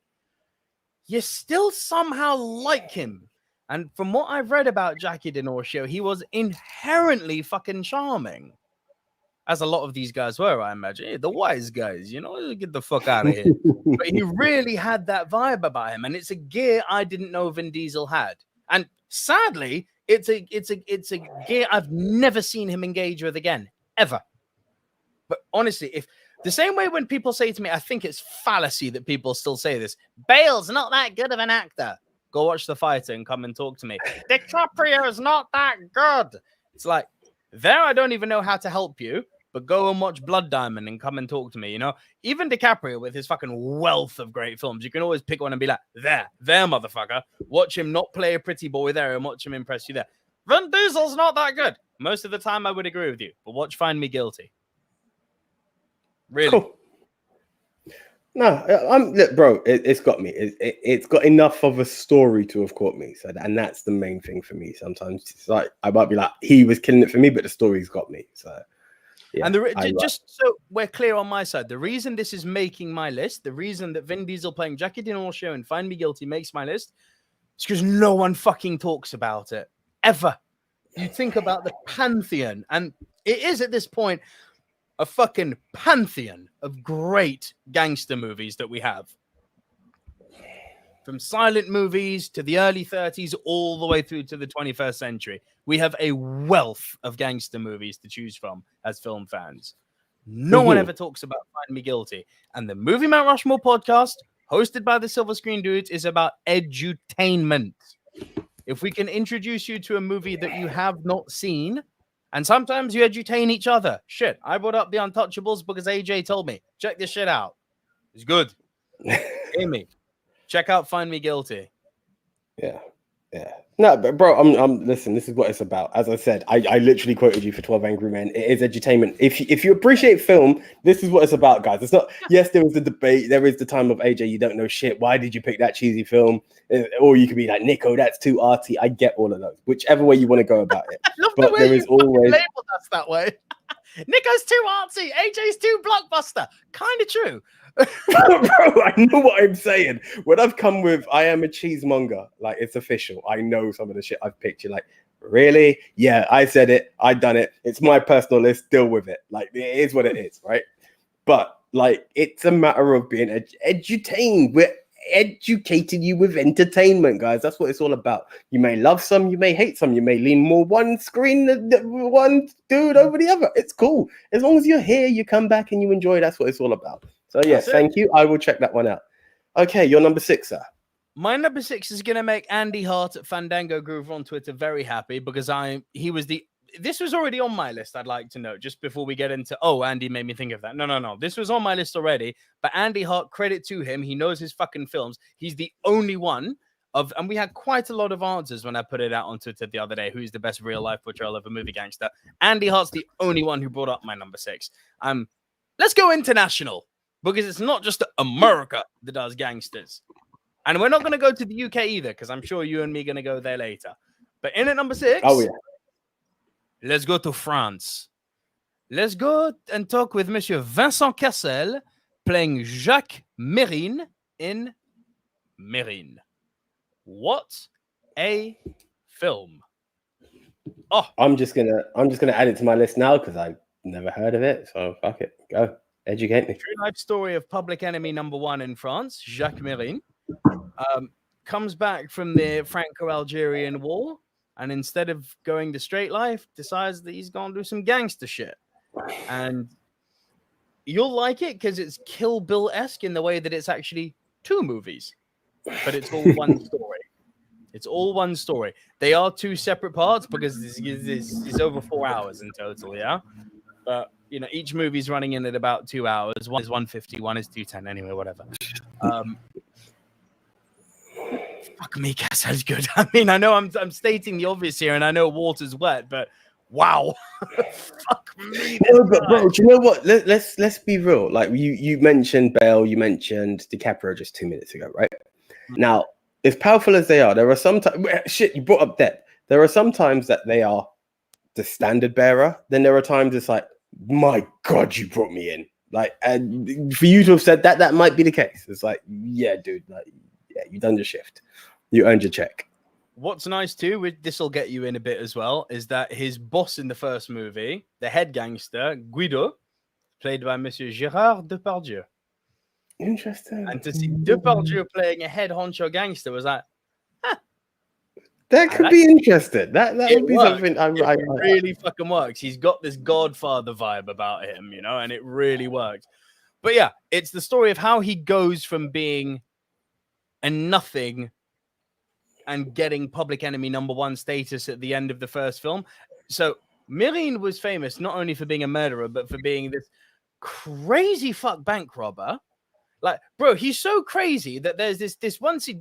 You still somehow like him. And from what I've read about Jackie D'Norcio, he was inherently fucking charming. As a lot of these guys were, I imagine. Hey, the wise guys, get the fuck out of here. But he really had that vibe about him. And it's a gear I didn't know Vin Diesel had. And sadly, it's a gear I've never seen him engage with again, ever. But honestly, if the same way when people say to me, I think it's fallacy that people still say this, Bale's not that good of an actor. Go watch The Fighter and come and talk to me. DiCaprio is not that good. It's like, there I don't even know how to help you, but go and watch Blood Diamond and come and talk to me, Even DiCaprio with his fucking wealth of great films, you can always pick one and be like, there, motherfucker. Watch him not play a pretty boy there and watch him impress you there. Vin Diesel's not that good. Most of the time I would agree with you, but watch Find Me Guilty. Really? Cool. No, look, bro. It's got me. It's got enough of a story to have caught me. So, and that's the main thing for me. Sometimes it's like I might be like, he was killing it for me, but the story's got me. So, yeah. And just so we're clear on my side, the reason this is making my list, the reason that Vin Diesel playing Jackie D'Norcio and Find Me Guilty makes my list, is because no one fucking talks about it ever. You think about the pantheon, and it is at this point a fucking pantheon of great gangster movies that we have. From silent movies to the early 30s all the way through to the 21st century. We have a wealth of gangster movies to choose from as film fans. No one ever talks about Find Me Guilty. And the Movie Mount Rushmore podcast, hosted by the Silver Screen Dudes, is about edutainment. If we can introduce you to a movie that you have not seen, and sometimes you edutain each other. Shit, I brought up The Untouchables because AJ told me, check this shit out. It's good. Amy, check out Find Me Guilty. Yeah. No, but bro, I'm listen, this is what it's about. As I said, I literally quoted you for 12 Angry Men. It is edutainment. If you appreciate film, this is what it's about, guys. It's not, yes, there was the debate, there is the time of AJ, you don't know shit. Why did you pick that cheesy film? Or you could be like, Nico, that's too arty. I get all of those. Whichever way you want to go about it. I love but the way there is always labeled us that way. Nico's too artsy, AJ's too blockbuster. Kind of true. Bro, I know what I'm saying. When I've come with, I am a cheesemonger, like it's official. I know some of the shit I've picked. You're like, really? Yeah, I said it. I done it. It's my personal list. Deal with it. Like it is what it is, right? But like, it's a matter of being edutained. We're educating you with entertainment, guys. That's what it's all about. You may love some, you may hate some, you may lean more one screen, one dude over the other. It's cool. As long as you're here, you come back and you enjoy. That's what it's all about. So yes, thank you. I will check that one out. Okay, your number 6, sir. My number 6 is going to make Andy Hart at Fandango Groove on Twitter very happy because this was already on my list. I'd like to know just before we get into, Andy made me think of that. No. This was on my list already, but Andy Hart, credit to him. He knows his fucking films. He's the only one and we had quite a lot of answers when I put it out on Twitter the other day. Who's the best real life portrayal of a movie gangster? Andy Hart's the only one who brought up my number 6. Let's go international. Because it's not just America that does gangsters. And we're not going to go to the UK either, because I'm sure you and me are going to go there later. But in at number 6, let's go to France. Let's go and talk with Monsieur Vincent Cassel, playing Jacques Mesrine in Mesrine. What a film. I'm just gonna add it to my list now because I've never heard of it. So fuck it. Go. Educate me. True life story of public enemy number 1 in France, Jacques Mesrine, comes back from the Franco-Algerian War, and instead of going the straight life, decides that he's going to do some gangster shit. And you'll like it because it's Kill Bill-esque in the way that it's actually 2 movies, but it's all one story. It's all one story. They are two separate parts because this is over 4 hours in total, yeah? But, you know, each movie's running in at about 2 hours. One is 150, one is 210, anyway, whatever. Fuck me, Casal's good. I mean, I know I'm stating the obvious here, and I know water's wet, but wow. Fuck me. No, but bro, do you know what? Let's be real. Like you mentioned Bale, you mentioned DiCaprio just 2 minutes ago, right? Now, as powerful as they are, there are some shit you brought up Depp. There are some times that they are the standard bearer. Then there are times it's like, my God, you brought me in. Like, and for you to have said that, that might be the case. It's like, yeah, dude, like, yeah, you done your shift, you earned your check. What's nice too, this will get you in a bit as well, is that his boss in the first movie, the head gangster Guido, played by Monsieur Gérard Depardieu. Interesting. And to see Depardieu playing a head honcho gangster was like, that could be interesting. That would be works. something. It really fucking works. He's got this Godfather vibe about him, you know, and it really works. But yeah, it's the story of how he goes from being a nothing and getting public enemy #1 status at the end of the first film. So Mesrine was famous not only for being a murderer, but for being this crazy fuck bank robber. Like, bro, he's so crazy that there's this one scene.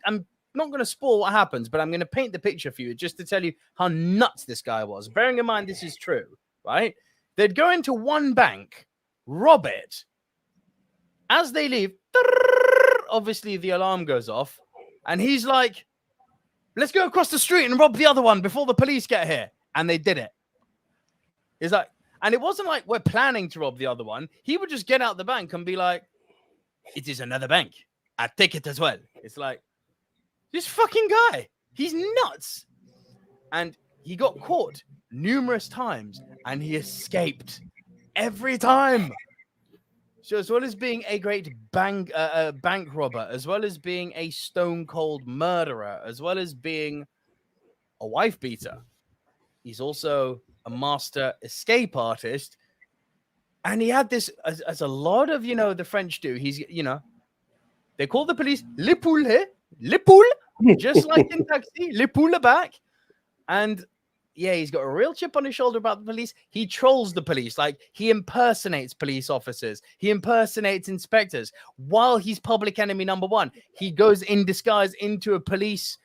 I'm not going to spoil what happens, but I'm going to paint the picture for you just to tell you how nuts this guy was. Bearing in mind this is true, right? They'd go into one bank, rob it. As they leave, obviously the alarm goes off, and he's like, let's go across the street and rob the other one before the police get here. And they did it. It's like, and it wasn't like we're planning to rob the other one. He would just get out the bank and be like, it is another bank. I take it as well. It's like, this fucking guy, he's nuts. And he got caught numerous times and he escaped every time. So as well as being a great bank robber, as well as being a stone cold murderer, as well as being a wife beater, he's also a master escape artist. And he had this, as a lot of, you know, the French do. He's, you know, they call the police les poules, just like in Taxi, les poules back. And yeah, he's got a real chip on his shoulder about the police. He trolls the police. Like, he impersonates police officers. He impersonates inspectors. While he's public enemy #1, he goes in disguise into a police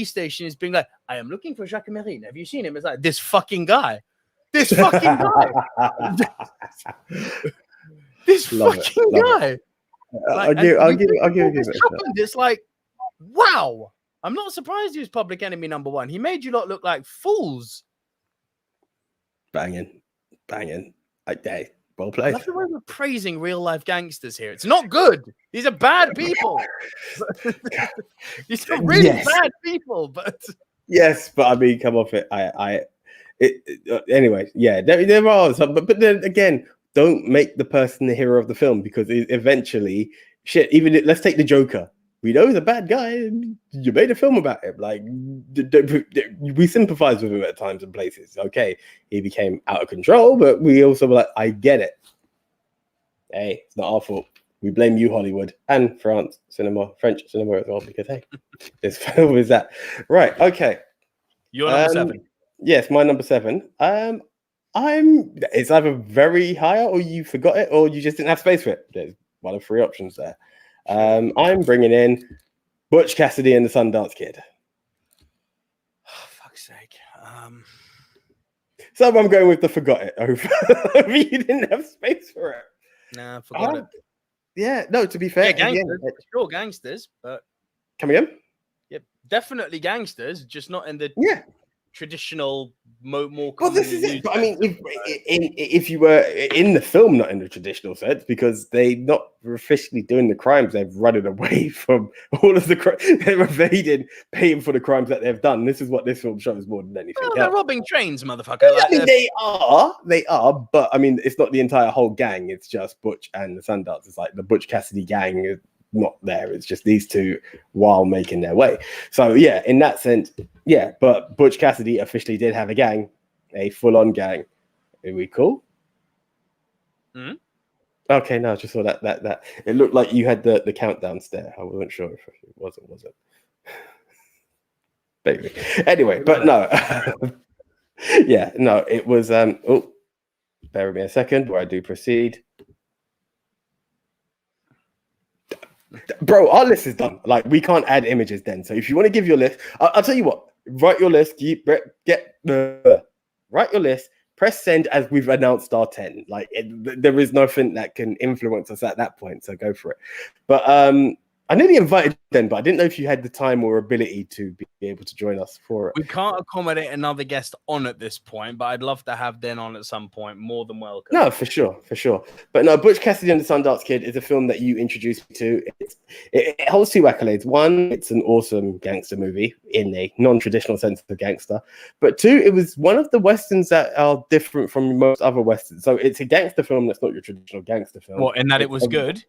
station. He's being like, I am looking for Jacques Mesrine. Have you seen him? It's like, this fucking guy. This fucking guy. This fucking guy. Like, I'll give it. It's like, wow. I'm not surprised he was public enemy #1. He made you lot look like fools. Banging. Okay, well played. I love the way we're praising real life gangsters here. It's not good. These are bad people. These are really bad people. But yes, but I mean, come off it. Anyway, yeah, there are some, but then again, don't make the person the hero of the film, because eventually, shit. Even let's take the Joker. We know he's a bad guy. You made a film about him. Like, we sympathize with him at times and places. Okay, he became out of control, but we also were like, I get it. Hey, it's not our fault. We blame you, Hollywood, and French cinema as well, because hey, this film is that. Right, okay. You're number 7. Yes, my number 7. It's either very high or you forgot it or you just didn't have space for it. There's one of 3 options there. I'm bringing in Butch Cassidy and the Sundance Kid. Oh, fuck's sake. So I'm going with the forgot it over. You didn't have space for it. Nah, forgot it. Yeah, no, to be fair. Yeah, gangsters. Sure, gangsters, but... Come again? Yeah, definitely gangsters, just not in the traditional, more well, this is it. But I mean, if you were in the film, not in the traditional sense, because they're not officially doing the crimes, they've run it away from all of the crimes. They're evading paying for the crimes that they've done. This is what this film shows more than anything. Well, they're robbing trains, motherfucker. I mean, they are, but I mean, it's not the entire whole gang. It's just Butch and the Sundance. It's like the Butch Cassidy gang is not there. It's just these two while making their way. So yeah, in that sense, yeah. But Butch Cassidy officially did have a gang, a full-on gang. Are we cool? Mm-hmm. Okay, no, I just saw that it looked like you had the countdown stare. I wasn't sure if it was or wasn't. baby. Anyway, but no. Yeah, no, it was oh, bear with me a second where I do proceed. Bro, our list is done. Like, we can't add images then. So if you want to give your list, I'll tell you what. Write your list. Write your list. Press send as we've announced our 10. Like, there is nothing that can influence us at that point. So go for it. But I nearly invited you then, but I didn't know if you had the time or ability to be able to join us for it. We can't accommodate another guest on at this point, but I'd love to have Den on at some point. More than welcome. No, for sure. But no, Butch Cassidy and the Sundance Kid is a film that you introduced me to. It holds two accolades. One, it's an awesome gangster movie in a non-traditional sense of gangster. But two, it was one of the westerns that are different from most other westerns. So it's a gangster film that's not your traditional gangster film. What, in that it was good?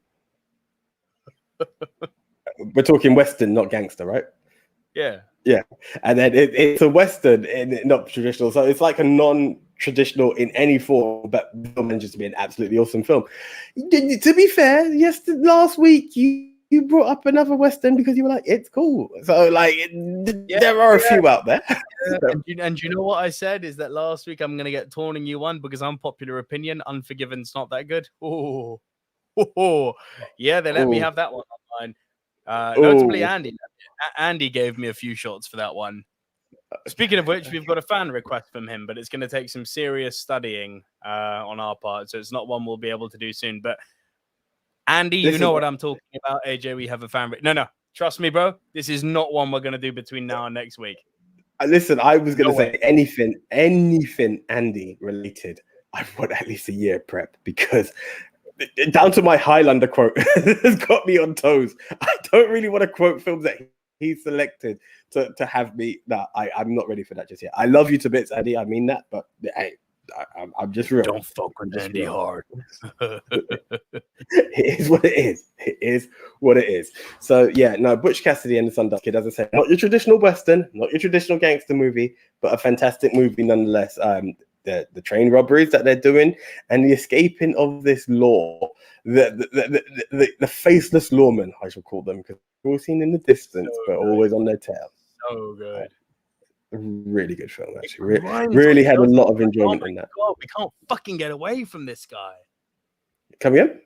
We're talking western, not gangster, right? Yeah. And then it's a western and not traditional. So it's like a non-traditional in any form, but it manages to be an absolutely awesome film. To be fair, last week you brought up another western because you were like, it's cool. So like, there are a few out there. And you know what I said is that last week I'm going to get torn in you one because unpopular opinion, Unforgiven's not that good. Oh, yeah, they let me have that one online. Notably, Andy gave me a few shots for that one. Speaking of which, we've got a fan request from him, but it's going to take some serious studying on our part, so it's not one we'll be able to do soon. But Andy, you know what I'm talking about. AJ, we have a fan. No, trust me, bro. This is not one we're going to do between now and next week. Listen, I was going to say anything Andy related. I want at least a year prep because down to my Highlander quote has got me on toes. I don't really want to quote films that he selected to have me. No, I'm not ready for that just yet. I love you to bits, Andy. I mean that, but hey, I'm just real. Don't fuck with Andy hard. It is what it is. It is what it is. So yeah, no, Butch Cassidy and the Sundance Kid, as I said, not your traditional western, not your traditional gangster movie, but a fantastic movie nonetheless. The train robberies that they're doing and the escaping of this law, the faceless lawmen, I shall call them, because we're all seen in the distance, but always on their tail. So good. Really good film, actually. Really had a lot of enjoyment in that. God, we can't fucking get away from this guy. Come again?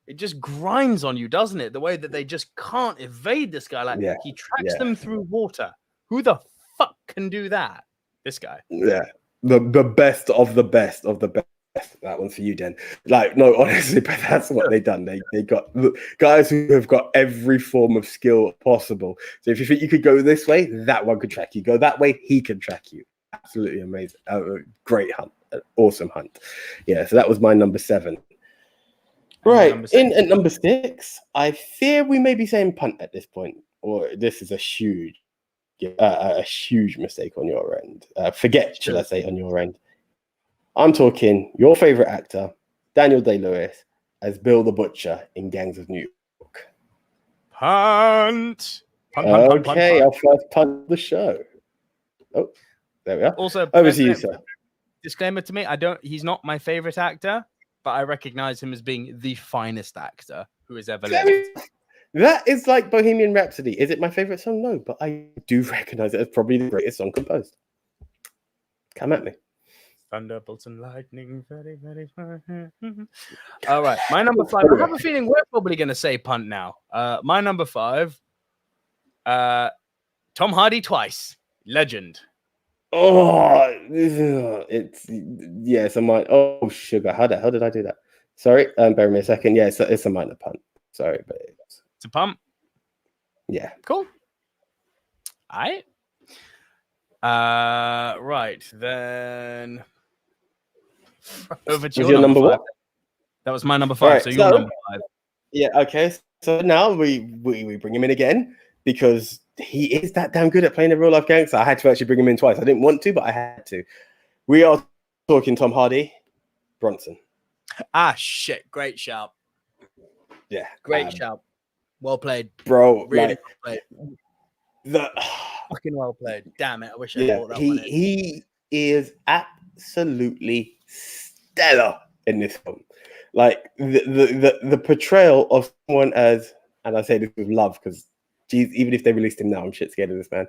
It just grinds on you, doesn't it? The way that they just can't evade this guy. Like, he tracks them through water. Who the fuck can do that? This guy. Yeah. The best of the best of the best. That one's for you, Den. Like, no, honestly, but that's what they done. They got guys who have got every form of skill possible. So if you think you could go this way, that one could track you. Go that way, he can track you. Absolutely amazing. Great hunt. An awesome hunt. Yeah, so that was my number 7. Right. In at number 6, I fear we may be saying punt at this point, or this is a huge mistake on your end. Should I say, on your end. I'm talking your favorite actor, Daniel Day-Lewis, as Bill the Butcher in Gangs of New York. Punt. Okay, our first punt of the show. Oh, there we are. Also, over to you, sir. Disclaimer to me: he's not my favorite actor, but I recognize him as being the finest actor who has ever lived. That is like Bohemian Rhapsody. Is it my favorite song? No, but I do recognize it as probably the greatest song composed. Come at me. Thunderbolts and lightning. Very, very far. All right. My number 5. I have a feeling we're probably going to say punt now. My number 5. Tom Hardy twice. Legend. Oh, it's a minor. Oh, sugar. How the hell did I do that? Sorry. Bear with me a second. Yeah, it's a minor punt. Sorry, but it's a pump. Yeah. Cool. All right. Right then. Over to your number 1. That was my number 5. Right, so your number 5. Yeah. Okay. So now we bring him in again because he is that damn good at playing a real life gangster. I had to actually bring him in twice. I didn't want to, but I had to. We are talking Tom Hardy, Bronson. Shit! Great shout. Yeah, great shout. Well played, bro. Really well played. Fucking well played. Damn it! I wish I thought that one. He is absolutely stellar in this film. Like the portrayal of someone as, and I say this with love because geez, even if they released him now, I'm shit scared of this man.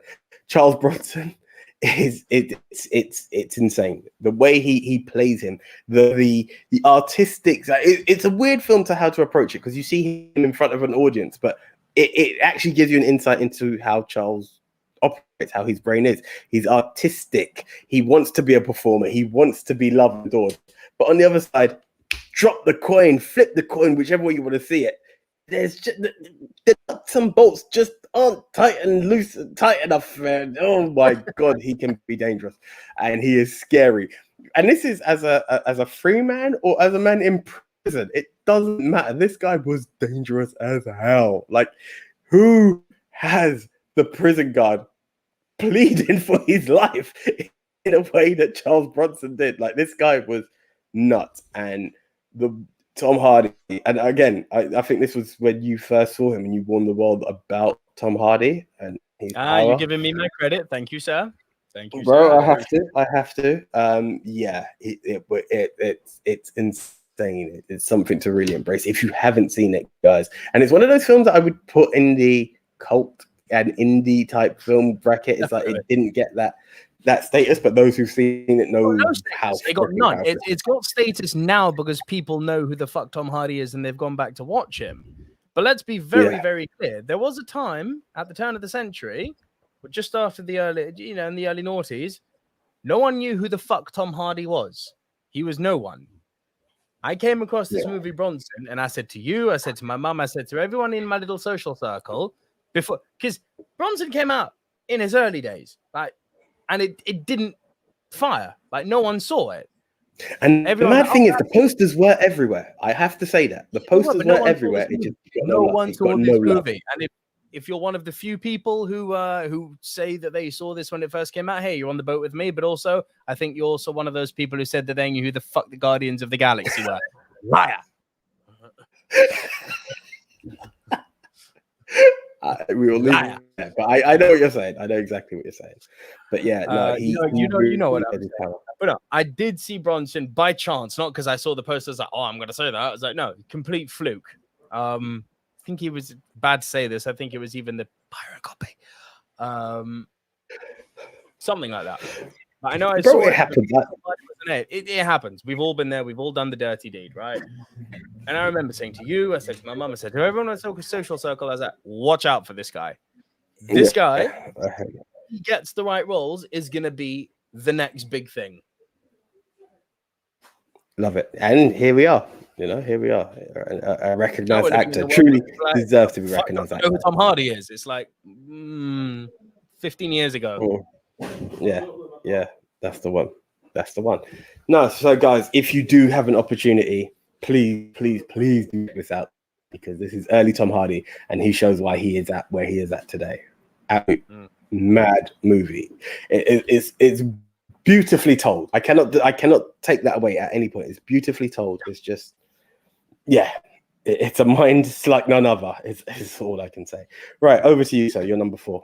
Charles Bronson it's insane. The way he plays him, the artistic. It's a weird film to how to approach it because you see him in front of an audience, but it actually gives you an insight into how Charles operates, how his brain is. He's artistic. He wants to be a performer. He wants to be loved and adored. But on the other side, drop the coin, flip the coin, whichever way you want to see it. There's just the nuts and bolts just aren't tight and loose, tight enough, man. Oh my God, he can be dangerous, and he is scary. And this is as a free man or as a man in prison. It doesn't matter. This guy was dangerous as hell. Like, who has the prison guard pleading for his life in a way that Charles Bronson did? Like, this guy was nuts. And the Tom Hardy, and again, I think this was when you first saw him and you warned the world about Tom Hardy and his power. You're giving me my credit. Thank you, sir. Thank you, bro. Sir. I have to. Yeah, it's insane. It's something to really embrace if you haven't seen it, guys. And it's one of those films that I would put in the cult and indie type film bracket. It's like it didn't get that status, but those who've seen it know how they got none. It's got status now because people know who the fuck Tom Hardy is and they've gone back to watch him. But let's be very, very clear. There was a time at the turn of the century, just after the early, in the early noughties, no one knew who the fuck Tom Hardy was. He was no one. I came across this movie Bronson, and I said to you, I said to my mum, I said to everyone in my little social circle before, because Bronson came out in his early days, and it didn't fire. Like, no one saw it. And the mad thing is, the posters were everywhere. I have to say that. The posters were everywhere. No one saw this movie. And if you're one of the few people who say that they saw this when it first came out, hey, you're on the boat with me. But also, I think you're also one of those people who said that they knew who the fuck the Guardians of the Galaxy were. Liar. We will leave it there, but I know what you're saying. I know exactly what you're saying. But yeah, no, you know what I'm saying. But no, I did see Bronson by chance, not because I saw the posters like, oh, I'm gonna say that. I was like, no, complete fluke. I think he was bad to say this. I think it was even the pirate copy. Something like that. But I know I saw it happened. It happens. We've all been there. We've all done the dirty deed, right? And I remember saying to you, I said to my mum, I said to everyone in the social circle, I was like, watch out for this guy. This guy, he gets the right roles, is going to be the next big thing. Love it. And here we are. Here we are. A recognized actor. Truly deserves to be recognized actor. You know who Tom Hardy is? It's like 15 years ago. Yeah. That's the one. No, so guys, if you do have an opportunity, please do this out, because this is early Tom Hardy and he shows why he is at where he is at today. Mad movie. It's beautifully told. I cannot take that away at any point. It's beautifully told. It's just, it's a mind like none other. It's all I can say. Right, over to you, sir. You're number 4.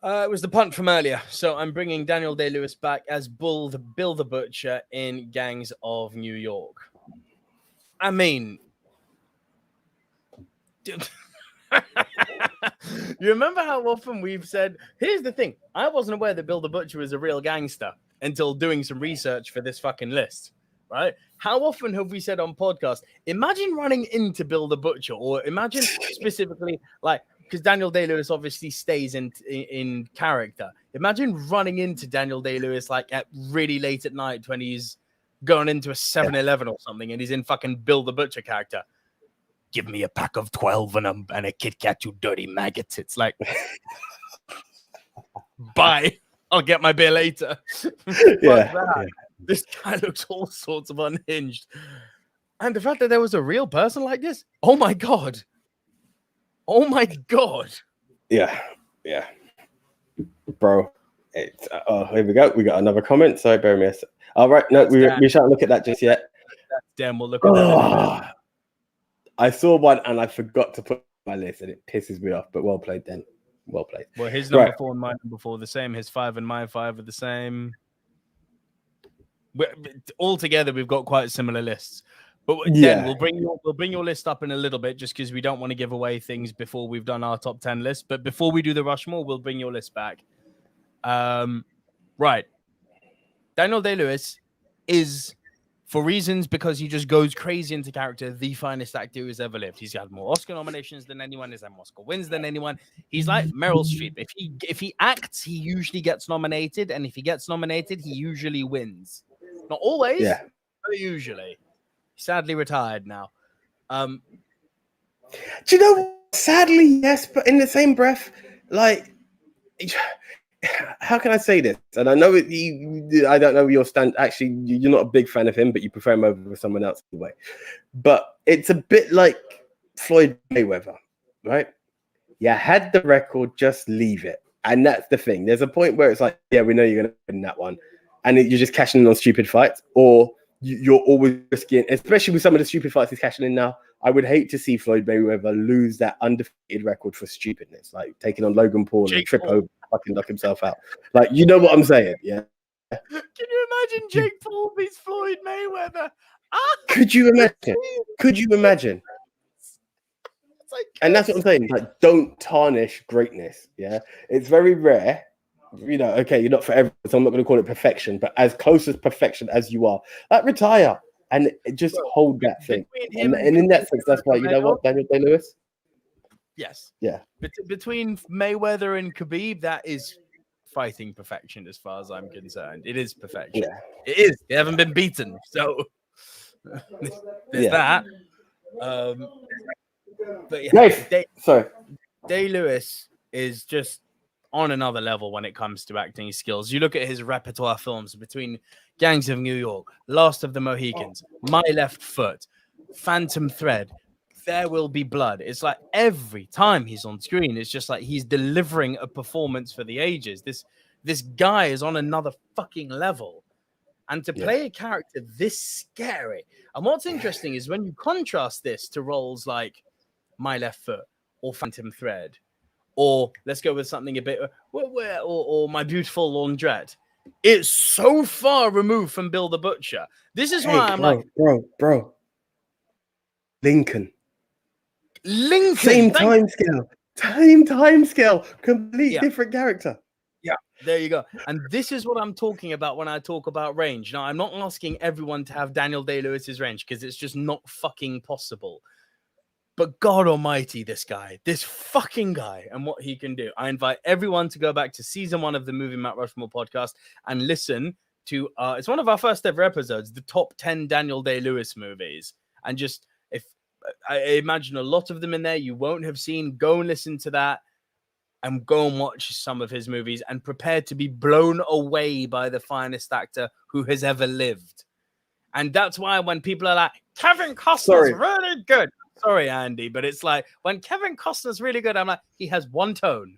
It was the punt from earlier. So I'm bringing Daniel Day-Lewis back as Bill the Butcher in Gangs of New York. I mean, you remember how often we've said, here's the thing. I wasn't aware that Bill the Butcher was a real gangster until doing some research for this fucking list, right? How often have we said on podcasts, imagine running into Bill the Butcher, or imagine specifically, like, because Daniel Day-Lewis obviously stays in character. Imagine running into Daniel Day-Lewis like at really late at night when he's going into a 7-Eleven or something and he's in fucking Bill the Butcher character. Give me a pack of 12 and a Kit Kat, you dirty maggots. It's like, bye. I'll get my beer later. This guy looks all sorts of unhinged. And the fact that there was a real person like this, oh my God. Oh my God. Yeah. Bro, it's here we go. We got another comment. Sorry, bear with me. All right, no, we shan't look at that just yet. That's damn, we'll look at that. I saw one and I forgot to put my list, and it pisses me off. But well played, then. Well played. Well, his number 4 and my number 4 are the same. His 5 and my 5 are the same. Altogether, we've got quite similar lists. But again, we'll bring your list up in a little bit, just because we don't want to give away things before we've done our top 10 list. But before we do the Rushmore, we'll bring your list back. Right. Daniel Day-Lewis is, for reasons because he just goes crazy into character, the finest actor who's ever lived. He's had more Oscar nominations than anyone. He's had more Oscar wins than anyone. He's like Meryl Streep. If he acts, he usually gets nominated, and if he gets nominated, he usually wins. Not always, but usually. Sadly retired now. Do you know? Sadly, yes, but in the same breath, like, how can I say this? And I know I don't know your stand. Actually, you're not a big fan of him, but you prefer him over someone else anyway. But it's a bit like Floyd Mayweather, right? You had the record, just leave it, and that's the thing. There's a point where it's like, yeah, we know you're going to win that one, and you're just cashing in on stupid fights, or you're always risking, especially with some of the stupid fights he's cashing in now. I would hate to see Floyd Mayweather lose that undefeated record for stupidness, like taking on Logan Paul and trip over, fucking knock himself out. Like, you know what I'm saying? Yeah. Can you imagine Jake Paul beats Floyd Mayweather? Could you imagine? Could you imagine? And that's what I'm saying. Like, don't tarnish greatness. Yeah, it's very rare. You know, okay, you're not for everyone, so I'm not going to call it perfection, but as close as perfection as you are, like, retire and just hold that thing. And in that sense, that's why, you know what, Daniel Day-Lewis? Yes. Yeah. Between Mayweather and Khabib, that is fighting perfection as far as I'm concerned. It is perfection. Yeah. It is. They haven't been beaten. So there's that. But yeah, Day-Lewis is just on another level when it comes to acting skills. You look at his repertoire films between Gangs of New York, Last of the Mohicans, My Left Foot, Phantom Thread, There Will Be Blood. It's like every time he's on screen, it's just like he's delivering a performance for the ages. This guy is on another fucking level. And to play a character this scary. And what's interesting is when you contrast this to roles like My Left Foot or Phantom Thread, or let's go with something a bit, or My Beautiful Laundrette. It's so far removed from Bill the Butcher. This is why I'm bro. Lincoln. Same time scale. Complete different character. Yeah, there you go. And this is what I'm talking about when I talk about range. Now, I'm not asking everyone to have Daniel Day-Lewis's range because it's just not fucking possible. But God almighty, this fucking guy and what he can do. I invite everyone to go back to season 1 of the Movie Mount Rushmore podcast and listen to, it's one of our first ever episodes, the top 10 Daniel Day-Lewis movies. And just, if I imagine a lot of them in there you won't have seen, go and listen to that and go and watch some of his movies and prepare to be blown away by the finest actor who has ever lived. And that's why when people are like, Kevin Costner's really good. Sorry, Andy, but it's like when Kevin Costner's really good, I'm like, he has one tone.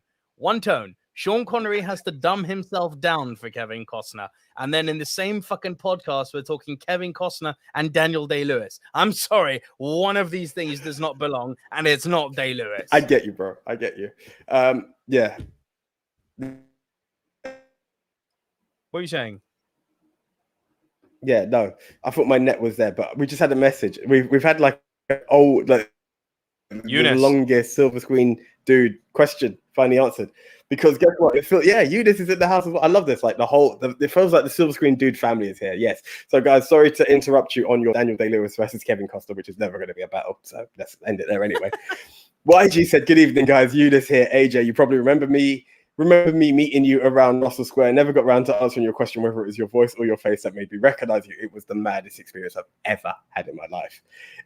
Sean Connery has to dumb himself down for Kevin Costner. And then in the same fucking podcast, we're talking Kevin Costner and Daniel Day-Lewis. I'm sorry, one of these things does not belong, and it's not Day-Lewis. I get you, bro. I get you. Yeah. What are you saying? Yeah, no. I thought my net was there, but we just had a message. We've had like the longest silver screen dude question finally answered, because guess what, Eunice is in the house as well. I love this, like it feels like the silver screen dude family is here. Yes, so guys, sorry to interrupt you on your Daniel Day-Lewis versus Kevin Costner, which is never going to be a battle, so let's end it there anyway. YG said, good evening guys, Eunice here. AJ, you probably remember me meeting you around Russell Square. Never got around to answering your question whether it was your voice or your face that made me recognize you. It was the maddest experience I've ever had in my life.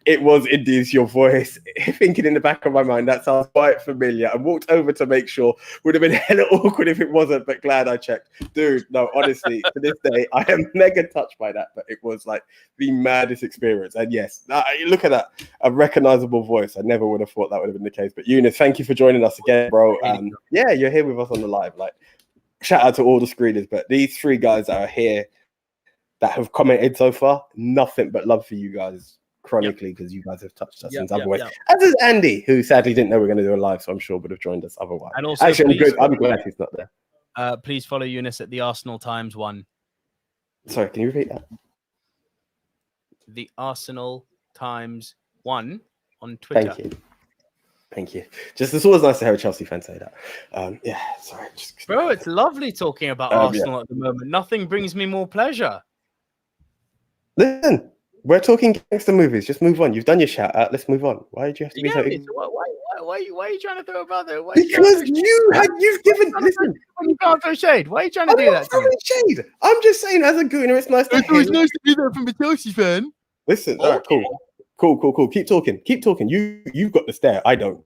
It was indeed your voice. Thinking in the back of my mind, that sounds quite familiar. I walked over to make sure. Would have been hella awkward if it wasn't, but glad I checked. Dude, no, honestly, to this day, I am mega touched by that, but it was like the maddest experience. And yes, look at that, a recognizable voice. I never would have thought that would have been the case. But Eunice, thank you for joining us again, bro. Yeah, you're here with us on the live. Like, shout out to all the screeners, but these three guys that are here that have commented so far, nothing but love for you guys chronically, because you guys have touched us in other ways. As is Andy, who sadly didn't know we were going to do a live, so I'm sure would have joined us otherwise. And also, actually, I'm glad he's not there. Please follow Eunice at the Arsenal Times 1. Sorry, can you repeat that? The Arsenal times 1 on Twitter. Thank you. Just it's always nice to hear a Chelsea fan say that. Yeah, sorry. Bro, it's lovely talking about Arsenal at the moment. Nothing brings me more pleasure. Listen, we're talking gangster movies. Just move on. You've done your shout out. Let's move on. Why did you have to be so? Why are you trying to throw about there? Because you've given. Listen, you can't throw shade. Why are you trying to do that? Shade. I'm just saying, as a gooner, it's nice. It's nice to be there from a Chelsea fan. Listen, all right, cool. Keep talking. You've got the stare. I don't.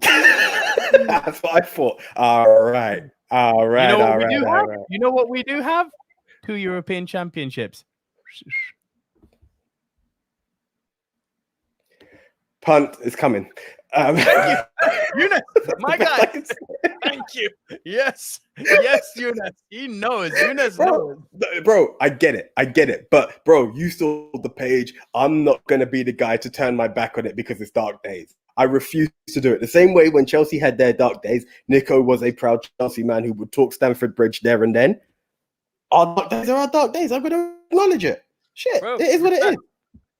That's what I thought. All right. You know what we do have? 2 European championships. Punt is coming. Thank you. Eunice, my guy. Thank you. Yes, Eunice. He knows. Eunice knows. Bro, I get it. But, bro, you saw the page. I'm not going to be the guy to turn my back on it because it's dark days. I refuse to do it. The same way when Chelsea had their dark days, Nico was a proud Chelsea man who would talk Stamford Bridge there and then. Our dark days are our dark days. I'm going to acknowledge it. Shit, bro, it is what it is.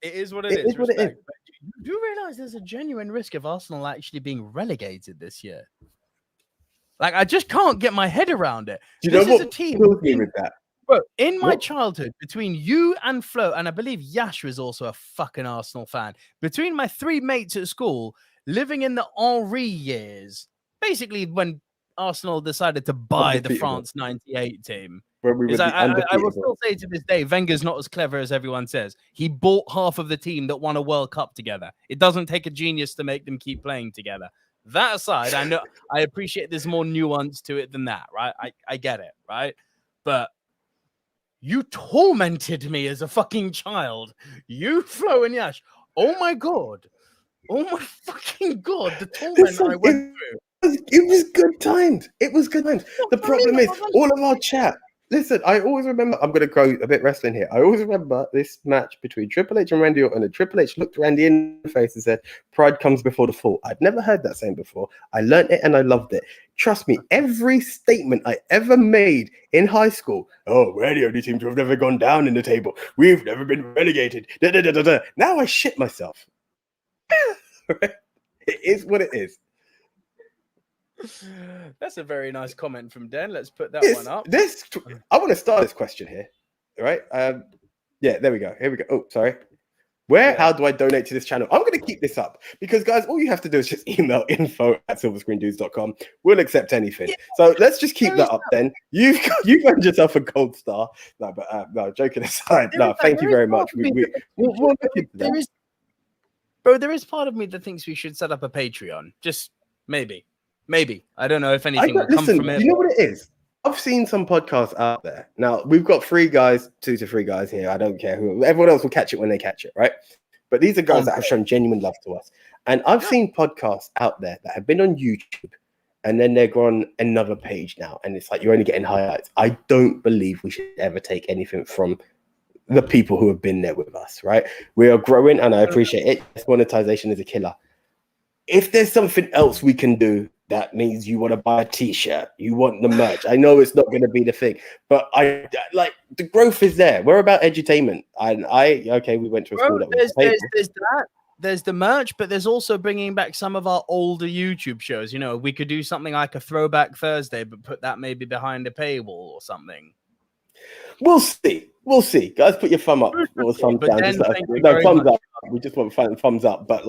It is what it is. What it is. You do realize there's a genuine risk of Arsenal actually being relegated this year. Like, I just can't get my head around it. Do you know what is a team kills me with that? Bro, in my childhood, between you and Flo, and I believe Yash was also a fucking Arsenal fan, between my 3 mates at school, living in the Henri years, basically when Arsenal decided to buy the France 98 team. Where we I will still say to this day, Wenger's not as clever as everyone says. He bought half of the team that won a World Cup together. It doesn't take a genius to make them keep playing together. That aside, I know I appreciate there's more nuance to it than that, right? I get it, right? But you tormented me as a fucking child. You, Flo, and Yash. Oh my God. Oh my fucking God. The torment I went through. It was good times. The problem is, all of our chat. Listen, I always remember, I'm going to go a bit wrestling here. I always remember this match between Triple H and Randy Orton, and Triple H looked Randy in the face and said, "Pride comes before the fall." I'd never heard that saying before. I learned it and I loved it. Trust me, every statement I ever made in high school, "Oh, we're the only team to have never gone down in the table. We've never been relegated." Now I shit myself. It is what it is. That's a very nice comment from Den. Let's put that one up. I want to start this question here. Right? Yeah, there we go. Here we go. Oh, sorry. How do I donate to this channel? I'm going to keep this up because, guys, all you have to do is just email info@silverscreendudes.com. We'll accept anything. Yeah. So let's just keep that up then. You've earned yourself a gold star. No, joking aside. Thank you very much. We'll look into that. There is part of me that thinks we should set up a Patreon. Just maybe. I don't know if anything will come from it. You know what it is? I've seen some podcasts out there. Now, we've got 2 to 3 guys here. I don't care who. Everyone else will catch it when they catch it, right? But these are guys that have shown genuine love to us. And I've seen podcasts out there that have been on YouTube, and then they're on another page now. And it's like you're only getting highlights. I don't believe we should ever take anything from the people who have been there with us, right? We are growing, and I appreciate it. Monetization is a killer. If there's something else we can do, that means you want to buy a t-shirt, you want the merch. I know it's not going to be the thing, but I like the growth is there. We're about edutainment. We went to a school that was there's that. There's the merch, but there's also bringing back some of our older YouTube shows. You know, we could do something like a Throwback Thursday, but put that maybe behind a paywall or something. We'll see. Guys, put your thumb up or thumbs down. Thumbs up. We just want thumbs up. But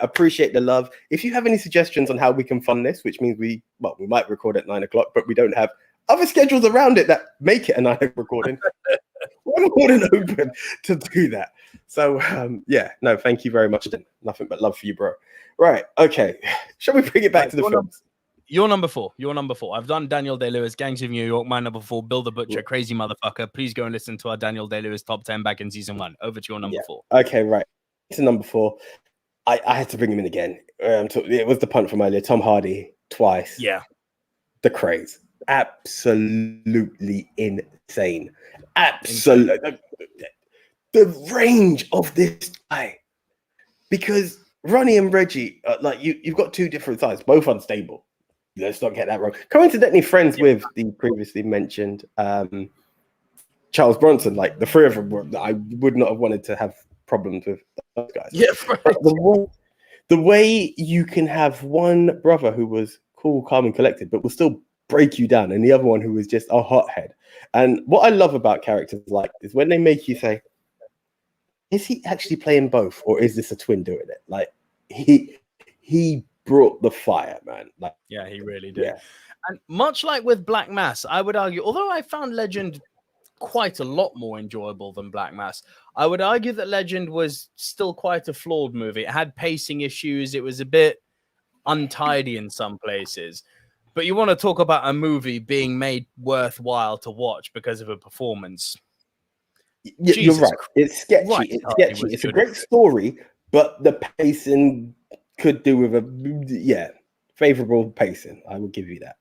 appreciate the love. If you have any suggestions on how we can fund this, which means we might record at 9:00, but we don't have other schedules around it that make it a 9 o'clock recording. We're more than open to do that. So thank you very much. Nothing but love for you, bro. Right. Okay. Shall we bring it back to the films? You're number 4. I've done Daniel Day-Lewis, Gangs of New York. My number 4, Bill the Butcher, Crazy Motherfucker. Please go and listen to our Daniel Day-Lewis top 10 back in season 1. Over to your number 4. Okay, right. To number 4. I had to bring him in again. It was the punt from earlier. Tom Hardy twice. Yeah. The craze. Absolutely insane. Absolutely. The range of this guy. Because Ronnie and Reggie, you've got 2 different sides, both unstable. Let's not get that wrong. Coincidentally, friends with the previously mentioned Charles Bronson, like the three of them, I would not have wanted to have problems with those guys. Yeah, right. The way you can have one brother who was cool, calm, and collected, but will still break you down, and the other one who was just a hothead. And what I love about characters like this, when they make you say, is he actually playing both, or is this a twin doing it? Like he brought the fire, man. Like, yeah, he really did. Yeah. And much like with Black Mass, I would argue, although I found Legend quite a lot more enjoyable than Black Mass, I would argue that Legend was still quite a flawed movie. It had pacing issues. It was a bit untidy in some places. But you want to talk about a movie being made worthwhile to watch because of a performance. You're right. It's sketchy. Right. It's sketchy. It's a great story, but the pacing could do with a favorable pacing. I will give you that.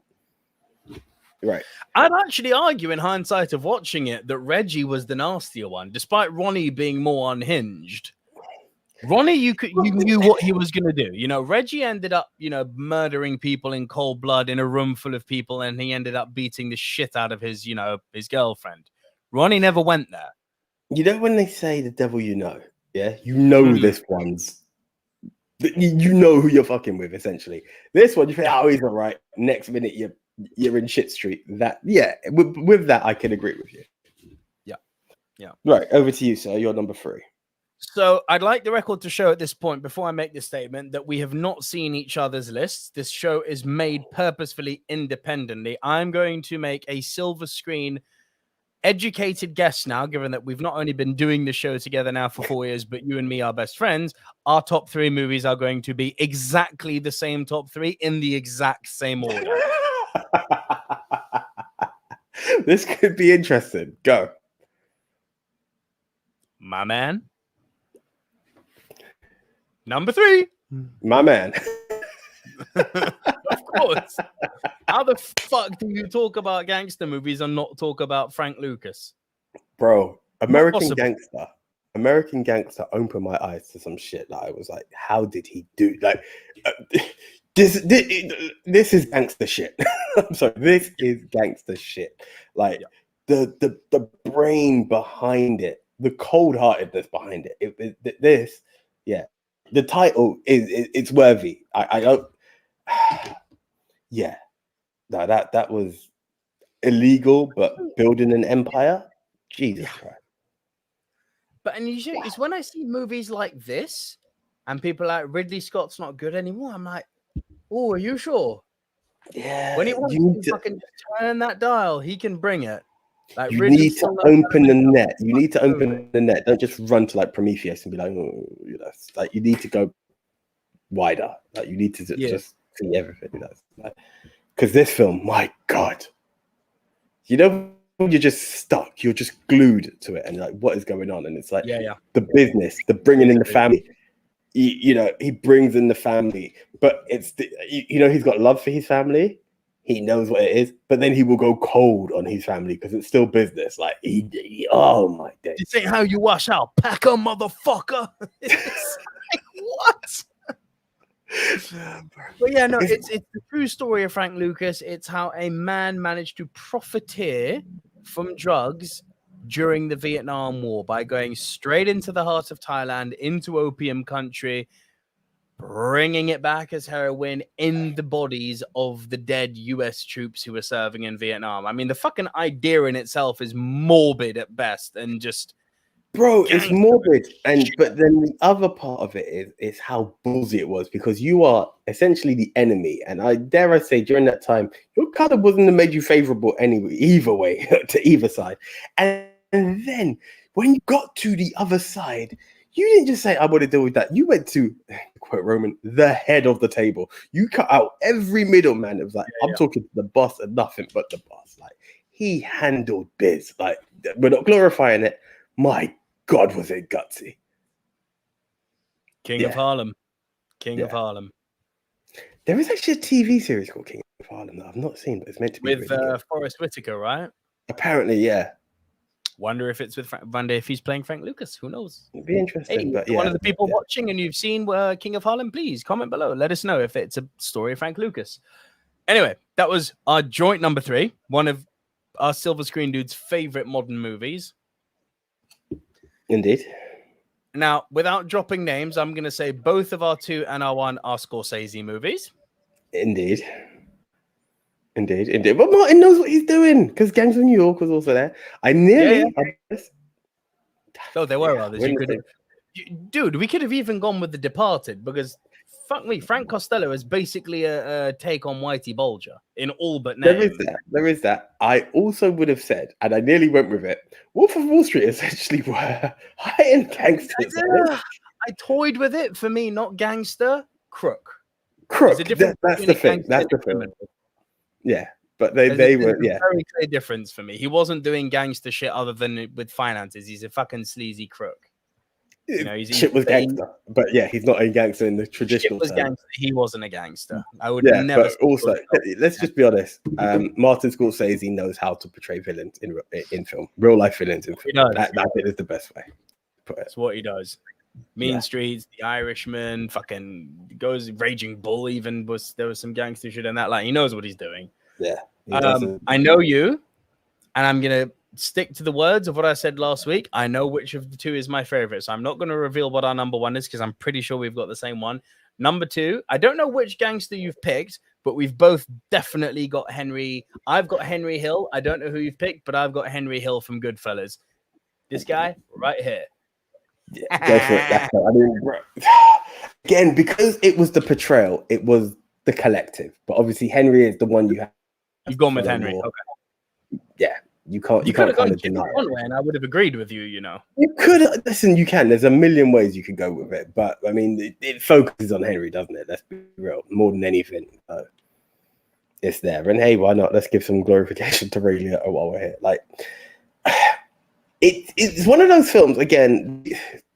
Right. I'd actually argue, in hindsight of watching it, that Reggie was the nastier one, despite Ronnie being more unhinged. Ronnie, you knew what he was going to do. You know, Reggie ended up, murdering people in cold blood in a room full of people, and he ended up beating the shit out of his girlfriend. Ronnie never went there. You know when they say the devil, yeah, this one's. You know who you're fucking with, essentially. This one, you think, oh, he's all right. Next minute, you're in shit street. With that, I can agree with you. Yeah. Right, over to you, sir. You're number 3. So I'd like the record to show at this point, before I make this statement, that we have not seen each other's lists. This show is made purposefully independently. I'm going to make a silver screen educated guess now, given that we've not only been doing the show together now for 4 years, but you and me are best friends. Our top 3 movies are going to be exactly the same top 3 in the exact same order. This could be interesting. Go. My man. Number 3. My man. Of course. How the fuck do you talk about gangster movies and not talk about Frank Lucas? Bro, American Gangster opened my eyes to some shit that I was like, how did he do? Like, this is gangster shit. I'm sorry, this is gangster shit. Like, the brain behind it, the cold-heartedness behind it. The title it's worthy. I don't. Yeah, no, that was illegal, but building an empire, Jesus Christ. But it's when I see movies like this, and people like Ridley Scott's not good anymore. I'm like, oh, are you sure? Yeah. When he wants to fucking turn that dial, he can bring it. Like, you need to open the net. You need to open the net. Don't just run to like Prometheus and be like, like you need to go wider. Like you need to just see everything. Because this film, my God, you're just stuck. You're just glued to it, and you're like, what is going on? And it's like, the business, the bringing in the family. He brings in the family, but it's he's got love for his family. He knows what it is, but then he will go cold on his family because it's still business. Like, oh my days. This ain't how you wash out, packer, motherfucker. It's like, what? But yeah, no, it's the true story of Frank Lucas. It's how a man managed to profiteer from drugs during the Vietnam War by going straight into the heart of Thailand, into opium country, bringing it back as heroin in the bodies of the dead US troops who were serving in Vietnam. I mean, the fucking idea in itself is morbid at best, and just, bro, it's morbid. But then the other part of it is how ballsy it was, because you are essentially the enemy, and I dare I say during that time your color wasn't made you favorable anyway, either way, to either side. And then when you got to the other side, you didn't just say, I want to deal with that. You went to, quote Roman, the head of the table. You cut out every middleman. It was like, I'm talking to the boss and nothing but the boss. Like, he handled biz. Like, we're not glorifying it. My God, was it gutsy. King of Harlem. King of Harlem. There is actually a TV series called King of Harlem that I've not seen, but it's meant to be with really good. Forrest Whitaker, right? Apparently, yeah. Wonder if it's with wonder if he's playing Frank Lucas. Who knows? It'd be interesting. Hey, but one of the people watching and you've seen King of Harlem, please comment below. Let us know if it's a story of Frank Lucas. Anyway, that was our joint number 3. One of our Silver Screen Dude's favorite modern movies. Indeed. Now, without dropping names, I'm going to say both of our 2 and our 1 are Scorsese movies. Indeed. But Martin knows what he's doing because Gangs of New York was also there. I nearly. Oh, there were others. Dude, we could have even gone with The Departed because, fuck me, Frank Costello is basically a take on Whitey Bulger in all but name. There is that. I also would have said, and I nearly went with it, Wolf of Wall Street essentially were high-end gangsters. I toyed with it. For me, not gangster, crook. That's the thing. That's the thing. Yeah, but they were a very clear difference for me. He wasn't doing gangster shit other than with finances. He's a fucking sleazy crook. You know, shit was gangster, but yeah, he's not a gangster in the traditional sense. Gangster. He wasn't a gangster. I would never. But also, let's just be honest. Martin Scorsese knows how to portray villains in film, real life villains in film. That is the best way to put it. That's what he does. Mean Streets, The Irishman, fucking goes Raging Bull. Even there was some gangster shit in that. Like he knows what he's doing. Yeah. I know you, and I'm gonna stick to the words of what I said last week. I know which of the 2 is my favorite, so I'm not going to reveal what our number 1 is because I'm pretty sure we've got the same one. Number 2, I don't know which gangster you've picked, but we've both definitely got Henry. I've got Henry Hill. I don't know who you've picked, but I've got Henry Hill from Goodfellas. This guy right here. Yeah, go for it. I mean, again, because it was the portrayal, it was the collective. But obviously, Henry is the one you have. You've gone with Henry. Okay. Yeah. You can't kind of deny it. And I would have agreed with you, you know. You could listen, you can. There's a million ways you could go with it, but I mean, it focuses on Henry, doesn't it? Let's be real, more than anything. It's there, and hey, why not? Let's give some glorification to Ray Liotta while we're here. Like, it's one of those films. Again,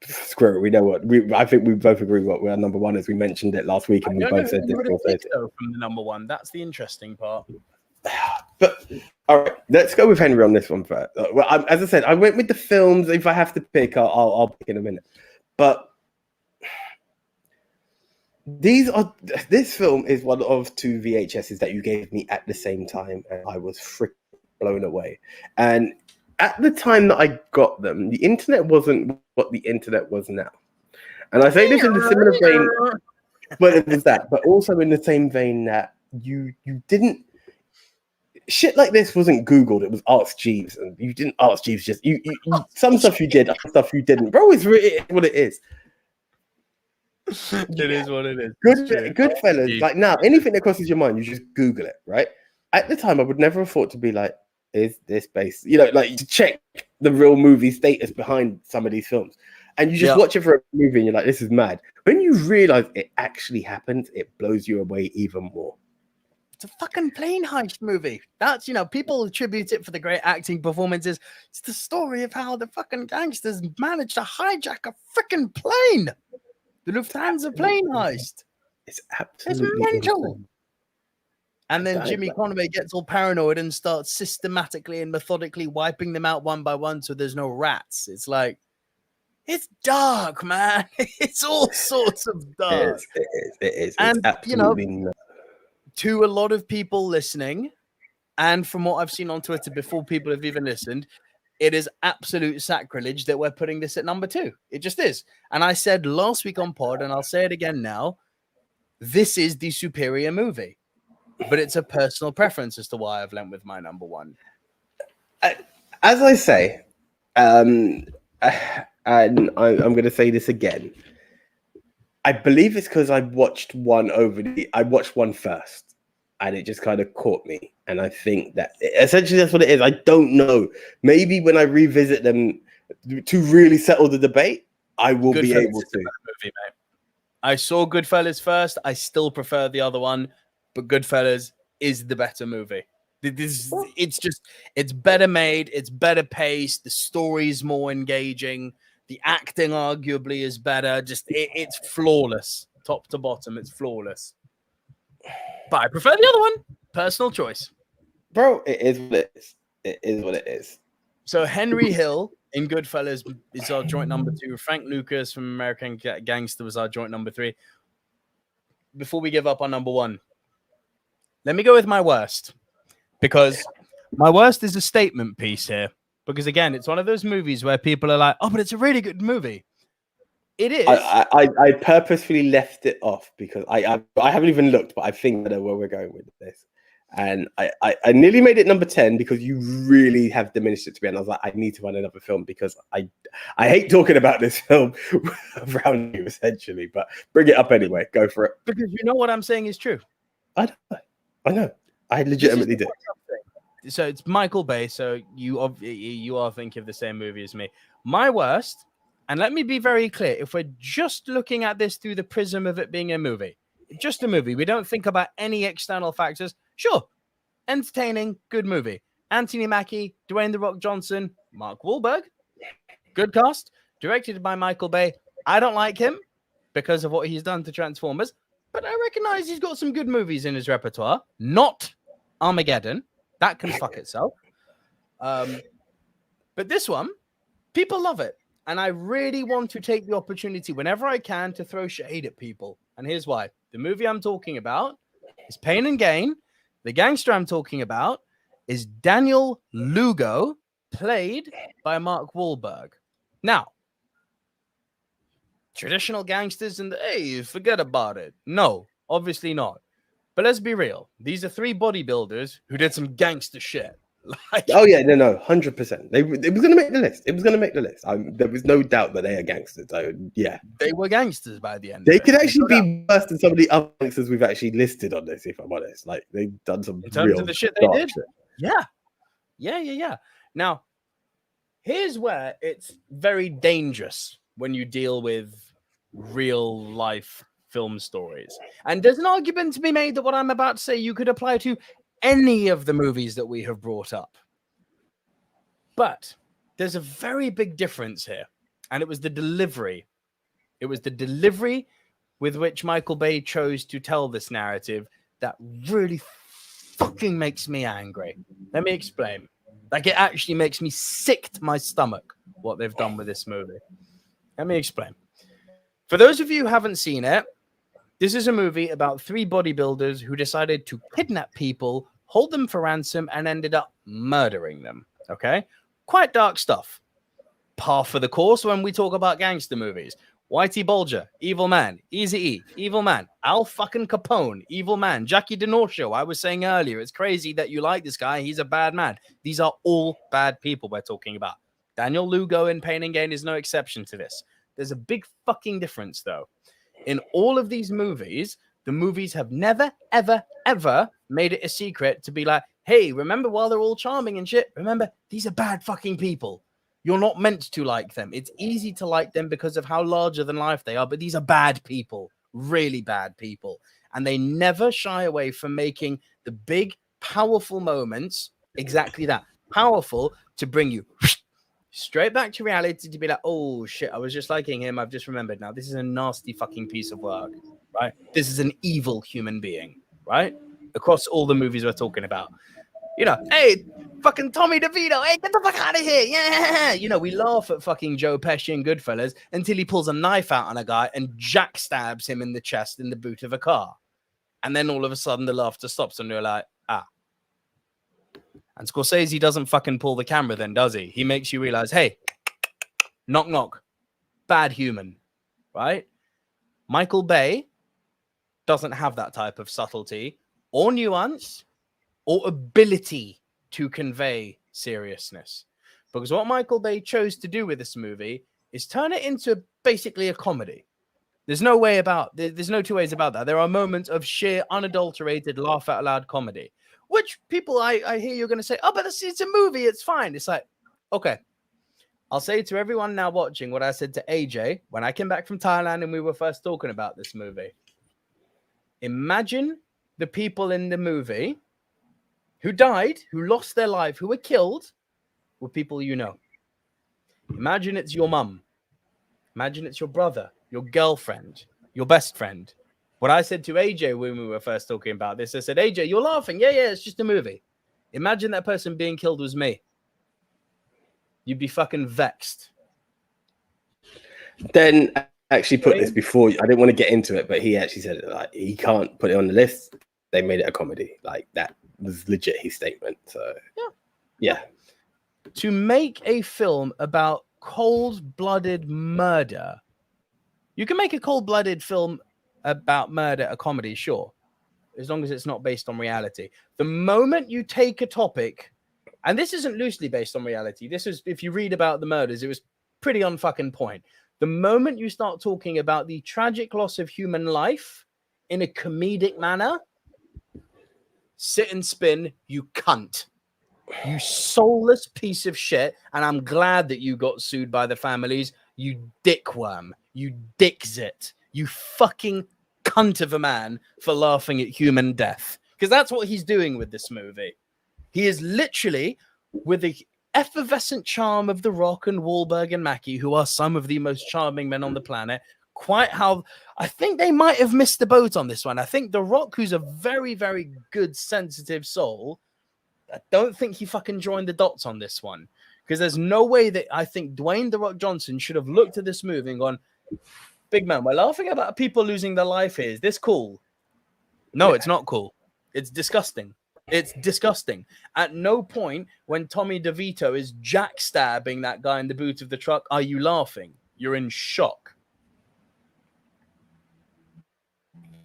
screw it. We know what I think we both agree what our number 1 is. We mentioned it last week, and we both said this. From the number 1, that's the interesting part. But all right, let's go with Henry on this one first. Well, as I said, I went with the films. If I have to pick, I'll pick in a minute. But this film is one of 2 VHSs that you gave me at the same time, and I was freaking blown away. And at the time that I got them, the internet wasn't what the internet was now. And I say this in the similar vein, but it was that, but also in the same vein that you didn't. Shit like this wasn't Googled. It was Ask Jeeves, and you didn't ask Jeeves. Just you some stuff you did, other stuff you didn't. Bro, it's really what it is. It is what it is. Goodfellas. Like now, anything that crosses your mind, you just Google it, right? At the time, I would never have thought to be like, "Is this based?" You know, like to check the real movie status behind some of these films, and you just watch it for a movie, and you're like, "This is mad." When you realize it actually happened, it blows you away even more. It's a fucking plane heist movie. That's, people attribute it for the great acting performances. It's the story of how the fucking gangsters managed to hijack a freaking plane. The Lufthansa plane heist. It's absolutely mental. Insane. And then Jimmy Conway gets all paranoid and starts systematically and methodically wiping them out one by one so there's no rats. It's like, it's dark, man. It's all sorts of dark. It is. And, it's absolutely to a lot of people listening, and from what I've seen on Twitter before people have even listened, it is absolute sacrilege that we're putting this at number 2. It just is. And I said last week on pod, and I'll say it again now, this is the superior movie. But it's a personal preference as to why I've went with my number 1. As I say, and I'm going to say this again, I believe it's because I watched one first, and it just kind of caught me. And I think that essentially that's what it is. I don't know. Maybe when I revisit them to really settle the debate, I will be able to. Movie, mate. I saw Goodfellas first. I still prefer the other one, but Goodfellas is the better movie. It's better made. It's better paced. The story's more engaging. The acting arguably is better. It's flawless, top to bottom. It's flawless. But I prefer the other one. Personal choice. Bro, it is what it is. It is what it is. So Henry Hill in Goodfellas is our joint number 2. Frank Lucas from American Gangster was our joint number 3. Before we give up on number 1, let me go with my worst. Because My worst is a statement piece here. Because again, it's one of those movies where people are like, "Oh, but it's a really good movie." It is. I purposefully left it off because I haven't even looked, but I think I know where we're going with this. And I nearly made it number 10 because you really have diminished it to me. And I was like, I need to find another film because I hate talking about this film around you essentially. But bring it up anyway. Go for it. Because you know what I'm saying is true. I know. I legitimately do. So it's Michael Bay. So you are thinking of the same movie as me. My worst, and let me be very clear, if we're just looking at this through the prism of it being a movie, just a movie, we don't think about any external factors. Sure, entertaining, good movie. Anthony Mackie, Dwayne "The Rock" Johnson, Mark Wahlberg, good cast, directed by Michael Bay. I don't like him because of what he's done to Transformers, but I recognize he's got some good movies in his repertoire. Not Armageddon. That can fuck itself. But this one, people love it. And I really want to take the opportunity whenever I can to throw shade at people. And here's why. The movie I'm talking about is Pain and Gain. The gangster I'm talking about is Daniel Lugo, played by Mark Wahlberg. Now, traditional gangsters and hey, forget about it. No, obviously not. But let's be real. These are three bodybuilders who did some gangster shit. Like, oh yeah, no, 100%. It was going to make the list. It was going to make the list. There was no doubt that they are gangsters. So yeah, they were gangsters by the end. They could actually be worse than some of the other gangsters we've actually listed on this. If I'm honest, like they've done some in terms of the shit they did. Yeah. Now, here's where it's very dangerous when you deal with real life film stories. And there's an argument to be made that what I'm about to say you could apply to any of the movies that we have brought up. But there's a very big difference here. And it was the delivery. It was the delivery with which Michael Bay chose to tell this narrative that really fucking makes me angry. Let me explain. Like, it actually makes me sick to my stomach what they've done with this movie. Let me explain. For those of you who haven't seen it, this is a movie about three bodybuilders who decided to kidnap people, hold them for ransom, and ended up murdering them. Okay? Quite dark stuff. Par for the course when we talk about gangster movies. Whitey Bulger, evil man. Eazy-E, evil man. Al fucking Capone, evil man. Jackie DiNorcio, I was saying earlier, it's crazy that you like this guy. He's a bad man. These are all bad people we're talking about. Daniel Lugo in Pain and Gain is no exception to this. There's a big fucking difference, though. In all of these movies, the movies have never, ever, ever made it a secret to be like, hey, remember while they're all charming and shit, remember, these are bad fucking people. You're not meant to like them. It's easy to like them because of how larger than life they are, but these are bad people, really bad people. And they never shy away from making the big, powerful moments exactly that, powerful to bring you straight back to reality, to be like, oh shit, I was just liking him. I've just remembered now. This is a nasty fucking piece of work, right? This is an evil human being, right? Across all the movies we're talking about. You know, hey, fucking Tommy DeVito, hey, get the fuck out of here. Yeah. You know, we laugh at fucking Joe Pesci and Goodfellas until he pulls a knife out on a guy and jack stabs him in the chest in the boot of a car. And then all of a sudden the laughter stops and you're like, ah. And Scorsese doesn't fucking pull the camera then, does he? He makes you realize, hey, knock, knock, bad human, right? Michael Bay doesn't have that type of subtlety or nuance or ability to convey seriousness. Because what Michael Bay chose to do with this movie is turn it into basically a comedy. There's no two ways about that. There are moments of sheer, unadulterated, laugh out loud comedy, which people, I hear you're going to say, oh, but it's a movie, it's fine. It's like, okay, I'll say to everyone now watching what I said to AJ when I came back from Thailand and we were first talking about this movie. Imagine the people in the movie who died, who lost their life, who were killed, were people you know. Imagine it's your mum. Imagine it's your brother, your girlfriend, your best friend. What I said to AJ when we were first talking about this, I said, AJ, you're laughing. Yeah, it's just a movie. Imagine that person being killed was me. You'd be fucking vexed. Then actually put this before. I didn't want to get into it, but he actually said it, like he can't put it on the list. They made it a comedy. Like that was legit his statement. So Yeah. To make a film about cold-blooded murder, you can make a cold-blooded film about murder, a comedy, sure, as long as it's not based on reality. The moment you take a topic, and this isn't loosely based on reality, this is, if you read about the murders, it was pretty on fucking point. The moment you start talking about the tragic loss of human life in a comedic manner, sit and spin, you cunt. You soulless piece of shit. And I'm glad that you got sued by the families. You dickworm. You dickzit. You fucking cunt of a man for laughing at human death. Because that's what he's doing with this movie. He is literally, with the effervescent charm of The Rock and Wahlberg and Mackie, who are some of the most charming men on the planet, quite how I think they might have missed the boat on this one. I think The Rock, who's a very, very good, sensitive soul, I don't think he fucking joined the dots on this one. Because there's no way that I think Dwayne The Rock Johnson should have looked at this movie and gone, big man, we're laughing about people losing their life here. Is this cool? No, it's not cool. It's disgusting. It's disgusting. At no point when Tommy DeVito is jackstabbing that guy in the boot of the truck are you laughing. You're in shock.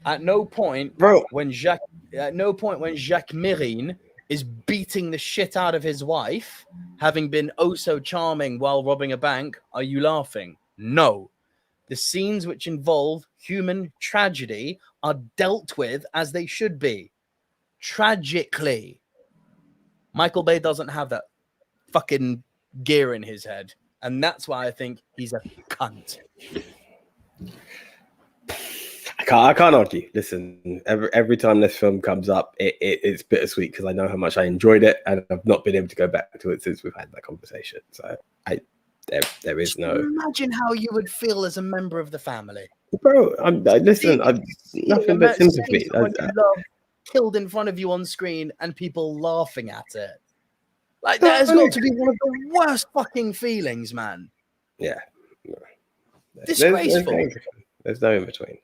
At no point, when Jacques Mesrine is beating the shit out of his wife, having been oh so charming while robbing a bank, are you laughing? No. The scenes which involve human tragedy are dealt with as they should be. Tragically. Michael Bay doesn't have that fucking gear in his head. And that's why I think he's a cunt. I can't argue. Listen, every time this film comes up, it's bittersweet because I know how much I enjoyed it, and I've not been able to go back to it since we've had that conversation. So there is no. Imagine how you would feel as a member of the family, bro. I'm nothing but sympathy. You love killed in front of you on screen, and people laughing at it. Like that has got to be one of the worst fucking feelings, man. Yeah, disgraceful. There's no in between.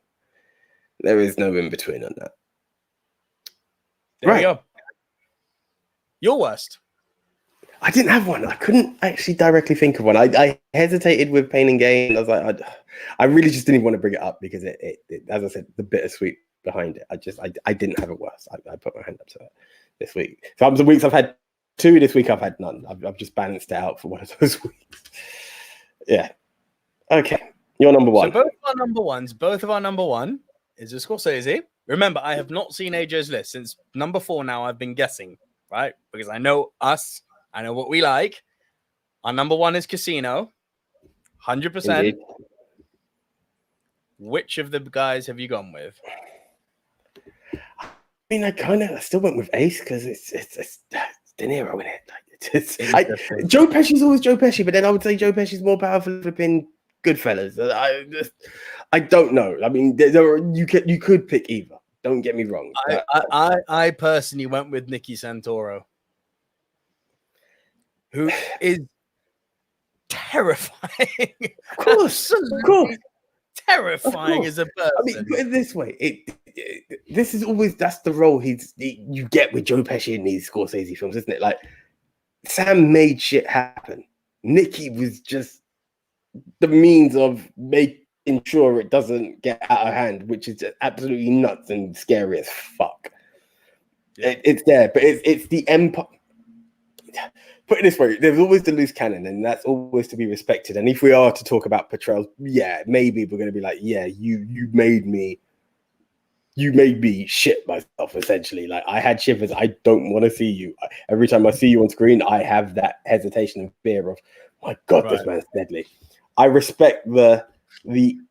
There is no in between on that. There we go. Your worst. I didn't have one. I couldn't actually directly think of one. I hesitated with Pain and Gain. I was like, I really just didn't want to bring it up because it as I said, the bittersweet behind it. I didn't have it worse. I put my hand up to it this week. Some of the weeks I've had 2. This week I've had none. I've just balanced it out for one of those weeks. Yeah. Okay. You're number one. So both of our number one is a Scorsese. Remember, I have not seen AJ's list since number 4 now. I've been guessing, right? Because I know us. I know what we like. Our number 1 is Casino. 100%. Indeed. Which of the guys have you gone with? I mean, I still went with Ace because it's De Niro in it. Joe Pesci's always Joe Pesci, but then I would say Joe Pesci's more powerful than Goodfellas. I don't know. I mean, you could pick either. Don't get me wrong. I personally went with Nicky Santoro, who is terrifying. Of course. Terrifying as a person. I mean, put it this way: this is always that's the role you get with Joe Pesci in these Scorsese films, isn't it? Like Sam made shit happen. Nicky was just the means of making sure it doesn't get out of hand, which is absolutely nuts and scary as fuck. It's there, but it's the empire. Put it this way, there's always the loose cannon, and that's always to be respected. And if we are to talk about Portrayals, yeah, maybe we're going to be like, yeah, you made me shit myself, essentially. Like, I had shivers. I don't want to see you. Every time I see you on screen, I have that hesitation and fear of, my God, right. This man's deadly. I respect the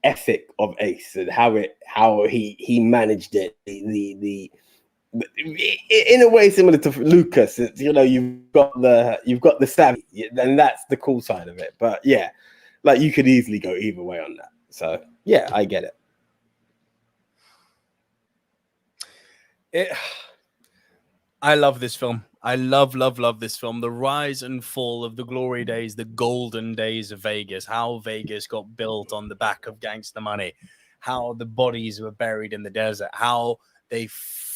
ethic of Ace and how he managed it. The in a way similar to Lucas, it's, you've got the savvy, and that's the cool side of it. But yeah, like you could easily go either way on that. So yeah, I get it. I love this film. I love this film. The rise and fall of the glory days, the golden days of Vegas, how Vegas got built on the back of gangster money, how the bodies were buried in the desert, how they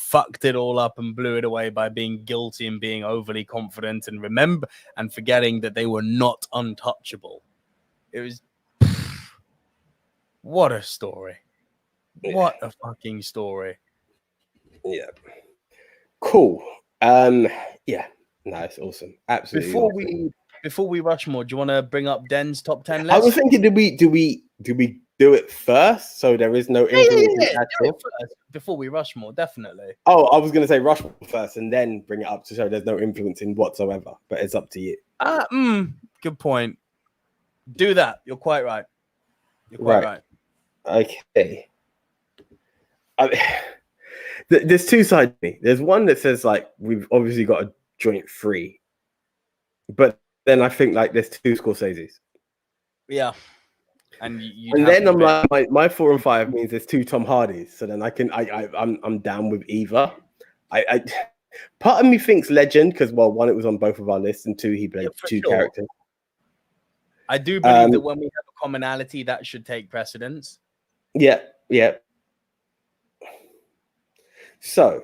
fucked it all up and blew it away by being guilty and being overly confident and forgetting that they were not untouchable. It was what a story. What a fucking story. Yeah. Cool. Yeah. No, it's awesome. Absolutely. Before we rush more, do you want to bring up Den's top 10 list? I was thinking, do we do it first so there is no influence at all? Before we rush more, definitely. Oh, I was going to say rush first and then bring it up to show there's no influence in whatsoever, but it's up to you. Good point. Do that. You're quite right. You're quite right. Okay. There's two sides to me. There's one that says like we've obviously got a joint 3, but then I think like there's 2 Scorseses. Yeah. And then I'm like my 4 and 5 means there's 2 Tom Hardys. So then I'm down with either. I part of me thinks Legend because one, it was on both of our lists, and 2, he played 2 characters. I do believe that when we have a commonality, that should take precedence. Yeah. So,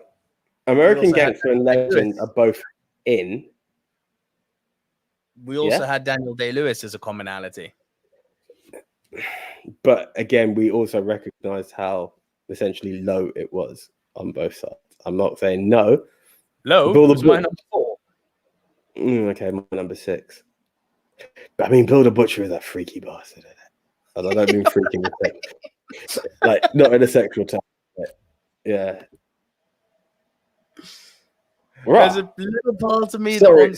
American Gangster and Legend are both in. We also had Daniel Day-Lewis as a commonality. But again, we also recognized how essentially low it was on both sides. I'm not saying no. Low was my number 4. Okay, my number 6. But I mean, Bill the Butcher is a freaky bastard. And I don't mean freaky like not in a sexual term. Yeah. Right. There's a little part of me sorry.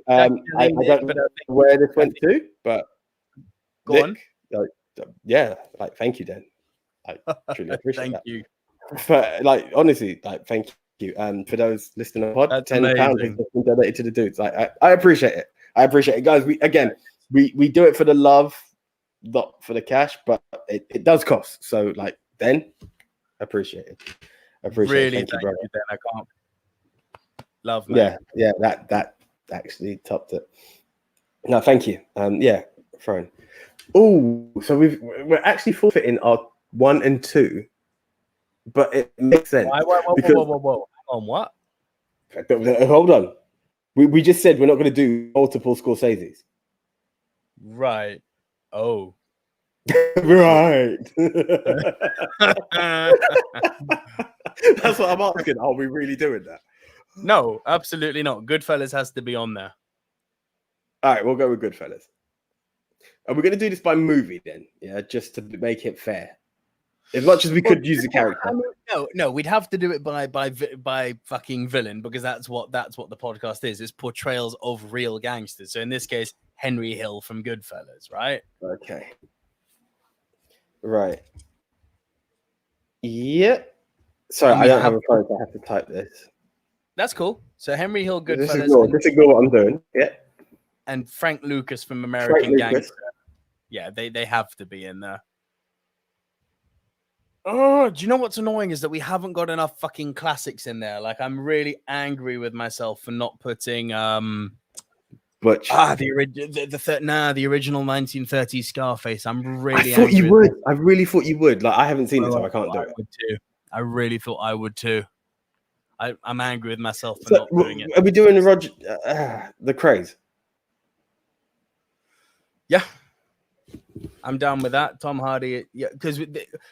I don't know where this went to, but go on. Yeah, like thank you, Dan. I truly appreciate thank that. you. For like honestly, like thank you. For those listening on pod, £10 has been donated to the dudes. Like I appreciate it. I appreciate it, guys. We do it for the love, not for the cash, but it does cost. So like, then appreciate it. Really, thank you, Dan. I can't. Love, man. Yeah. That actually topped it. No, thank you. Fine. Oh, so we're actually forfeiting our 1 and 2, but it makes sense. Whoa. On what? Hold on. We just said we're not going to do multiple Scorseses. Right. Oh. Right. That's what I'm asking. Are we really doing that? No, absolutely not. Goodfellas has to be on there. All right, we'll go with Goodfellas. Are we going to do this by movie then? Yeah, just to make it fair. As much as we could use the character. No, we'd have to do it by fucking villain because that's what the podcast is. It's portrayals of real gangsters. So in this case, Henry Hill from Goodfellas, right? Okay. Right. Yeah. Sorry, I don't have a phone, so I have to type this. That's cool. So Henry Hill, Goodfellas. Just ignore what I'm doing. Yeah. And Frank Lucas from American Gangster. Yeah, they have to be in there. Oh, do you know what's annoying is that we haven't got enough fucking classics in there. Like, I'm really angry with myself for not putting the original 1930s Scarface. I'm really. I thought you would. I really thought you would. Like, I haven't seen it, so I can't do it. I really thought I would too. I'm angry with myself for not doing it. Are we doing the Craze? Yeah. I'm down with that. Tom Hardy, yeah, because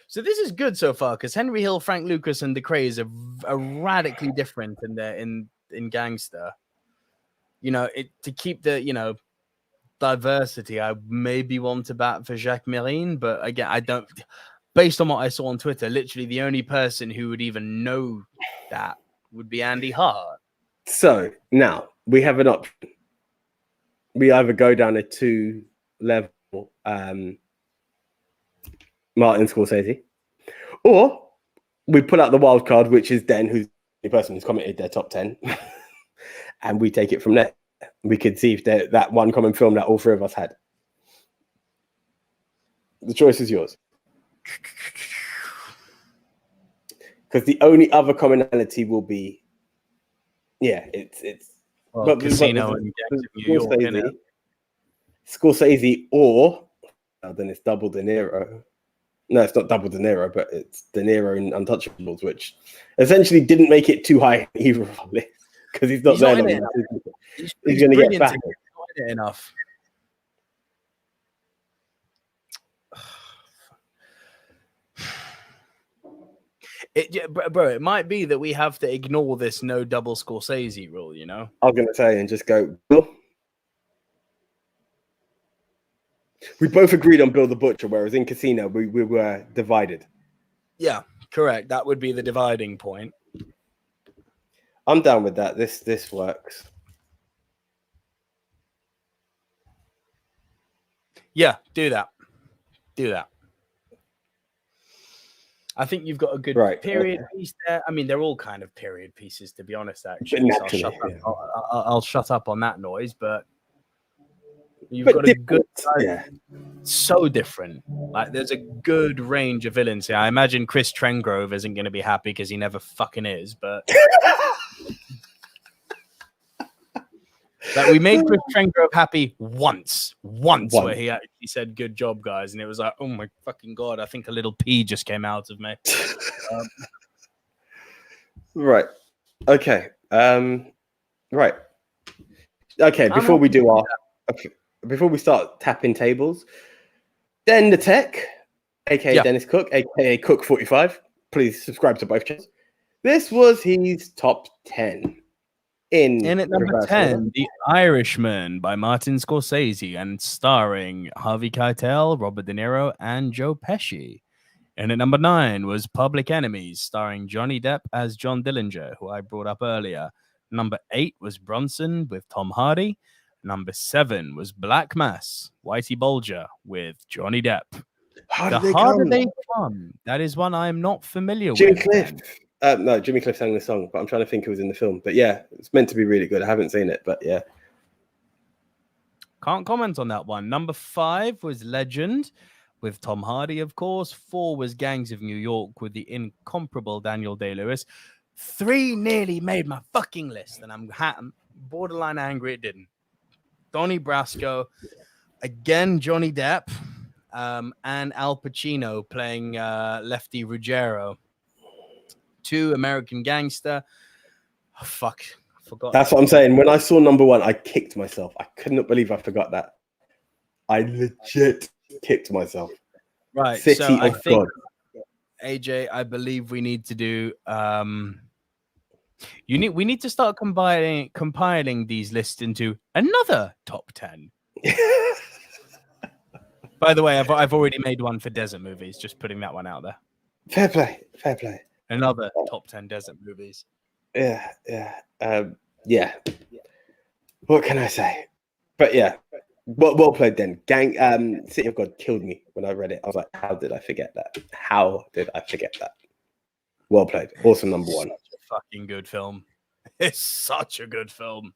so this is good so far because Henry Hill, Frank Lucas, and the Craze are radically different in Gangster. You know, to keep the diversity, I maybe want to bat for Jacques Mesrine, but again, I don't. Based on what I saw on Twitter, literally the only person who would even know that would be Andy Hart. So now we have an option. We either go down a 2-level Martin Scorsese, or we pull out the wild card, which is Den, who's the person who's commented their top 10, and we take it from there. We could see if that one common film that all 3 of us had. The choice is yours. Because the only other commonality will be, Casino and New York, Scorsese, or then it's double De Niro. No, it's not Double De Niro, but it's De Niro in Untouchables, which essentially didn't make it too high either of our list because he's not there long enough. He's going to get back. It enough. Bro, it might be that we have to ignore this no double Scorsese rule, you know? I was going to say, and just go, Bill. We both agreed on Bill the Butcher, whereas in Casino, we were divided. Yeah, correct. That would be the dividing point. I'm down with that. This works. Yeah, do that. Do that. I think you've got a good period piece there. I mean, they're all kind of period pieces, to be honest, actually. So I'll shut up on that noise, but you've got a good so different. Like, there's a good range of villains here. I imagine Chris Trengrove isn't going to be happy because he never fucking is, but like, we made Chris Trengrove happy once, where he actually said, "Good job, guys," and it was like, "Oh my fucking god, I think a little pee just came out of me." Right. Okay. Right. Okay. Before we start tapping tables, Den the Tech, aka Dennis Cook, aka Cook 45. Please subscribe to both channels. This was his top 10. In at number 10, The Irishman by Martin Scorsese and starring Harvey Keitel, Robert De Niro, and Joe Pesci. And at number 9 was Public Enemies, starring Johnny Depp as John Dillinger, who I brought up earlier. Number 8 was Bronson with Tom Hardy. Number 7 was Black Mass, Whitey Bulger with Johnny Depp. How did they come? That is one I am not familiar with. Jimmy Cliff. No, Jimmy Cliff sang the song, but I'm trying to think who was in the film. But yeah, it's meant to be really good. I haven't seen it, but yeah. Can't comment on that one. Number 5 was Legend with Tom Hardy, of course. 4 was Gangs of New York with the incomparable Daniel Day-Lewis. 3 nearly made my fucking list, and I'm borderline angry it didn't. Donnie Brasco, again Johnny Depp, and Al Pacino playing Lefty Ruggiero. 2, American Gangster. Oh, fuck. I forgot. That's what I'm saying. When I saw number 1, I kicked myself. I could not believe I forgot that. I legit kicked myself. Right. City so I think, God. AJ, I believe we need to do... we need to start compiling these lists into another top 10. By the way, I've already made one for desert movies. Just putting that one out there. Fair play. Another top 10 desert movies. Yeah. What can I say? But yeah, well played then. City of God killed me when I read it. I was like, how did I forget that? Well played. Awesome number 1. Such a fucking good film. It's such a good film.